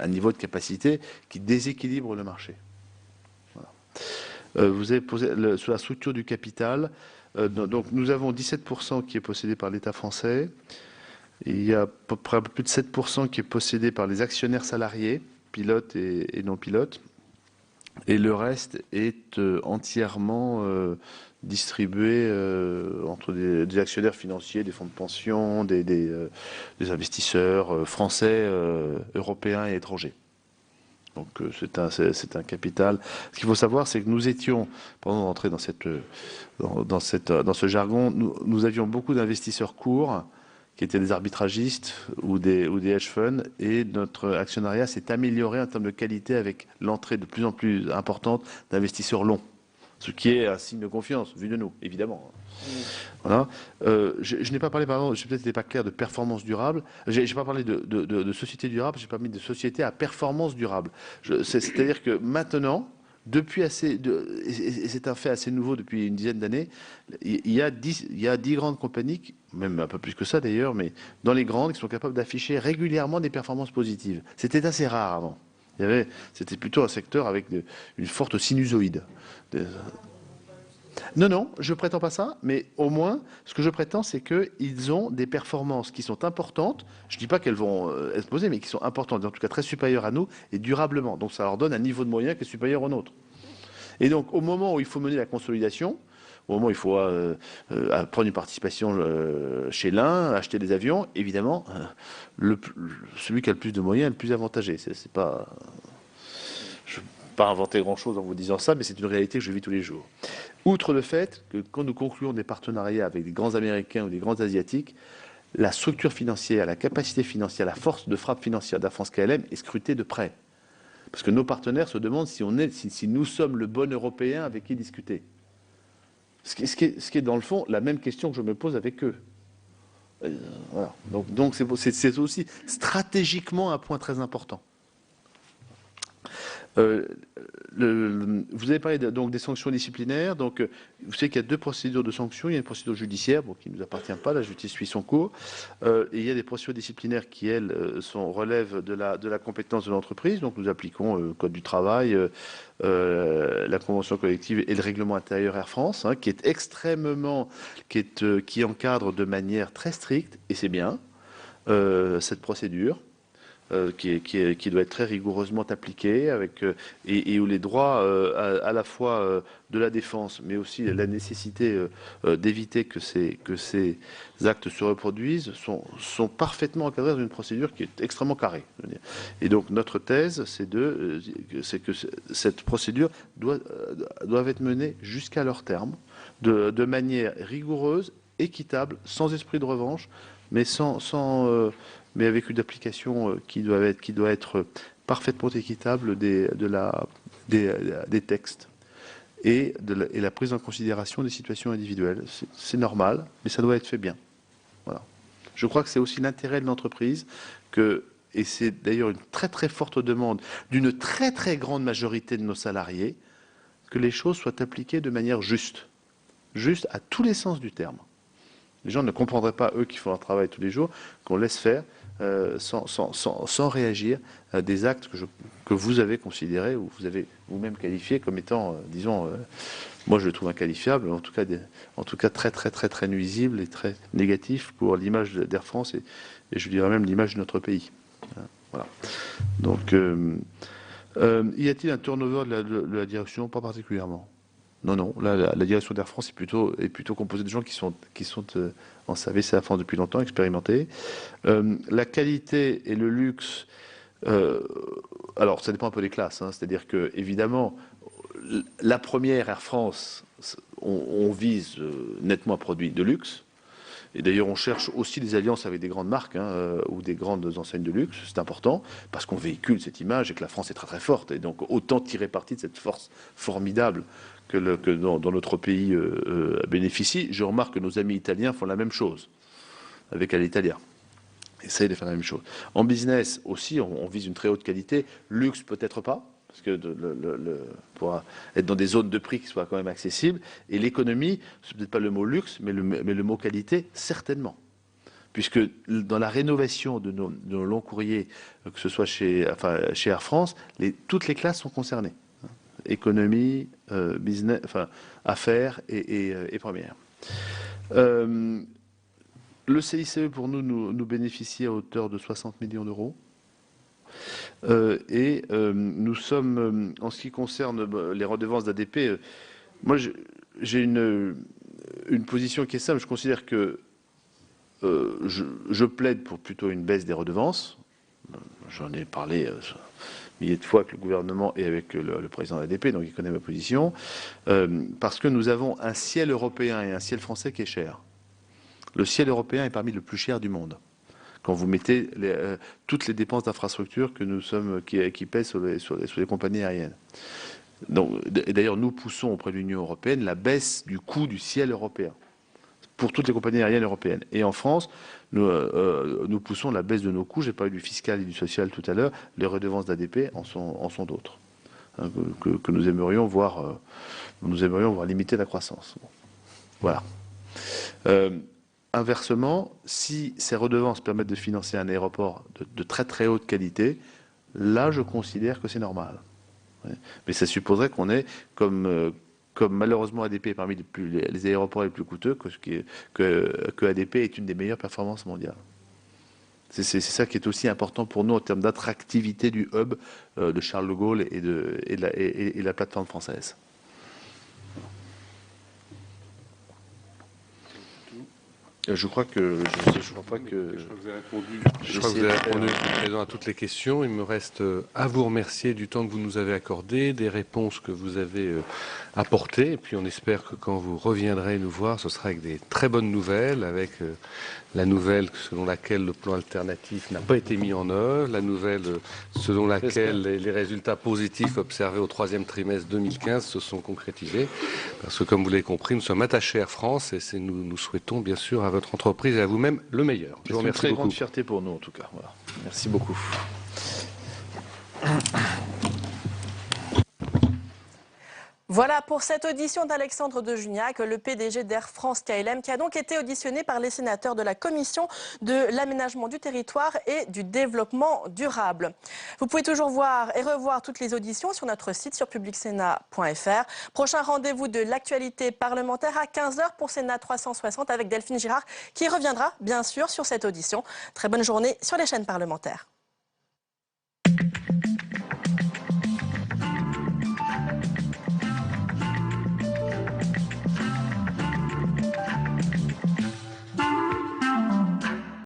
niveau de capacité qui déséquilibre le marché. Voilà. Vous avez posé sur la structure du capital, donc nous avons 17% qui est possédé par l'État français, il y a à peu près un peu plus de 7% qui est possédé par les actionnaires salariés, pilotes et non pilotes, et le reste est entièrement distribué entre des actionnaires financiers, des fonds de pension, des investisseurs français, européens et étrangers. Donc c'est un capital. Ce qu'il faut savoir, c'est que nous étions, pendant d'entrer dans ce jargon, nous avions beaucoup d'investisseurs courts qui étaient des arbitragistes ou des hedge funds, et notre actionnariat s'est amélioré en termes de qualité avec l'entrée de plus en plus importante d'investisseurs longs. Ce qui est un signe de confiance, vu de nous, évidemment. Voilà. Je n'ai pas parlé, pardon, je peut-être n'étais pas clair, de performance durable. Je n'ai pas parlé de société durable, j'ai pas mis de société à performance durable. C'est-à-dire que maintenant, et c'est un fait assez nouveau depuis une dizaine d'années, il y a 10 grandes compagnies, même un peu plus que ça d'ailleurs, mais dans les grandes, qui sont capables d'afficher régulièrement des performances positives. C'était assez rare avant. C'était plutôt un secteur avec une forte sinusoïde. Non, je prétends pas ça, mais au moins, ce que je prétends, c'est qu'ils ont des performances qui sont importantes. Je ne dis pas qu'elles vont être posées, mais qui sont importantes, en tout cas très supérieures à nous, et durablement. Donc ça leur donne un niveau de moyens qui est supérieur au nôtre. Et donc, au moment où il faut mener la consolidation, au moment où il faut prendre une participation chez l'un, acheter des avions, évidemment, celui qui a le plus de moyens est le plus avantagé. C'est pas... Je ne vais pas inventer grand-chose en vous disant ça, mais c'est une réalité que je vis tous les jours. Outre le fait que quand nous concluons des partenariats avec des grands Américains ou des grands Asiatiques, la structure financière, la capacité financière, la force de frappe financière d'Air France KLM est scrutée de près. Parce que nos partenaires se demandent si nous sommes le bon Européen avec qui discuter. Ce qui est dans le fond la même question que je me pose avec eux. Voilà. Donc c'est aussi stratégiquement un point très important. Vous avez parlé donc des sanctions disciplinaires. Donc, vous savez qu'il y a 2 procédures de sanctions. Il y a une procédure judiciaire, qui ne nous appartient pas, la justice suit son cours. Et il y a des procédures disciplinaires qui, elles, relèvent de la compétence de l'entreprise. Donc, nous appliquons le Code du travail, la convention collective et le règlement intérieur Air France, hein, qui encadre de manière très stricte, et c'est bien, cette procédure. Qui doit être très rigoureusement appliqué et où les droits à la fois de la défense, mais aussi la nécessité d'éviter que ces actes se reproduisent sont parfaitement encadrés dans une procédure qui est extrêmement carrée. Et donc notre thèse, c'est que cette procédure doit être menée jusqu'à leur terme, de manière rigoureuse, équitable, sans esprit de revanche, mais sans mais avec une application qui doit être parfaitement équitable des textes et la prise en considération des situations individuelles. C'est normal, mais ça doit être fait bien. Voilà. Je crois que c'est aussi l'intérêt de l'entreprise et c'est d'ailleurs une très très forte demande d'une très très grande majorité de nos salariés, que les choses soient appliquées de manière juste à tous les sens du terme. Les gens ne comprendraient pas, eux qui font leur travail tous les jours, qu'on laisse faire sans réagir à des actes que vous avez considérés ou vous avez vous-même qualifiés comme étant, disons, moi je le trouve inqualifiable, en tout cas très très très très nuisible et très négatif pour l'image d'Air France et je dirais même l'image de notre pays. Voilà. Donc, y a-t-il un turnover de la direction? Pas particulièrement. Non. La direction d'Air France est plutôt composée de gens qui sont en service à Air France depuis longtemps, expérimentés. La qualité et le luxe, alors ça dépend un peu des classes, hein, c'est-à-dire que évidemment, la première Air France, on vise nettement un produit de luxe. Et d'ailleurs, on cherche aussi des alliances avec des grandes marques ou des grandes enseignes de luxe. C'est important parce qu'on véhicule cette image et que la France est très très forte. Et donc, autant tirer parti de cette force formidable que dont notre pays bénéficie. Je remarque que nos amis italiens font la même chose avec Alitalia. Essayent de faire la même chose. En business aussi, on vise une très haute qualité. Luxe, peut-être pas. Parce que pour être dans des zones de prix qui soient quand même accessibles. Et l'économie, c'est peut-être pas le mot luxe, mais le mot qualité, certainement. Puisque dans la rénovation de nos longs courriers, que ce soit chez Air France, toutes les classes sont concernées. Économie, business, affaires et première. Le CICE, pour nous bénéficie à hauteur de 60 millions d'euros. Nous sommes, en ce qui concerne les redevances d'ADP, moi j'ai une position qui est simple. Je considère que je plaide pour plutôt une baisse des redevances. J'en ai parlé milliers de fois avec le gouvernement et avec le président d'ADP, donc il connaît ma position, parce que nous avons un ciel européen et un ciel français qui est cher. Le ciel européen est parmi le plus cher du monde. Quand vous mettez toutes les dépenses d'infrastructure qui pèsent sur les compagnies aériennes. Et d'ailleurs, nous poussons auprès de l'Union européenne la baisse du coût du ciel européen pour toutes les compagnies aériennes européennes. Et en France, nous poussons la baisse de nos coûts. J'ai parlé du fiscal et du social tout à l'heure. Les redevances d'ADP en sont d'autres, hein, que nous aimerions voir limiter la croissance. Bon. Voilà. Inversement, si ces redevances permettent de financer un aéroport de très très haute qualité, là je considère que c'est normal. Mais ça supposerait qu'on ait, comme malheureusement ADP est parmi les aéroports les plus coûteux, que ADP est une des meilleures performances mondiales. C'est ça qui est aussi important pour nous en termes d'attractivité du hub de Charles de Gaulle et de la plateforme française. Je crois que vous avez répondu présent à toutes les questions. Il me reste à vous remercier du temps que vous nous avez accordé, des réponses que vous avez apportées. Et puis on espère que quand vous reviendrez nous voir, ce sera avec des très bonnes nouvelles, avec la nouvelle selon laquelle le plan alternatif n'a pas été mis en œuvre, la nouvelle selon laquelle les résultats positifs observés au troisième trimestre 2015 se sont concrétisés. Parce que comme vous l'avez compris, nous sommes attachés à Air France et nous souhaitons bien sûr à votre entreprise et à vous-même le meilleur. C'est une très grande fierté pour nous en tout cas. Voilà. Merci beaucoup. Voilà pour cette audition d'Alexandre de Juniac, le PDG d'Air France KLM, qui a donc été auditionné par les sénateurs de la Commission de l'aménagement du territoire et du développement durable. Vous pouvez toujours voir et revoir toutes les auditions sur notre site sur publicsénat.fr. Prochain rendez-vous de l'actualité parlementaire à 15h pour Sénat 360 avec Delphine Girard, qui reviendra bien sûr sur cette audition. Très bonne journée sur les chaînes parlementaires.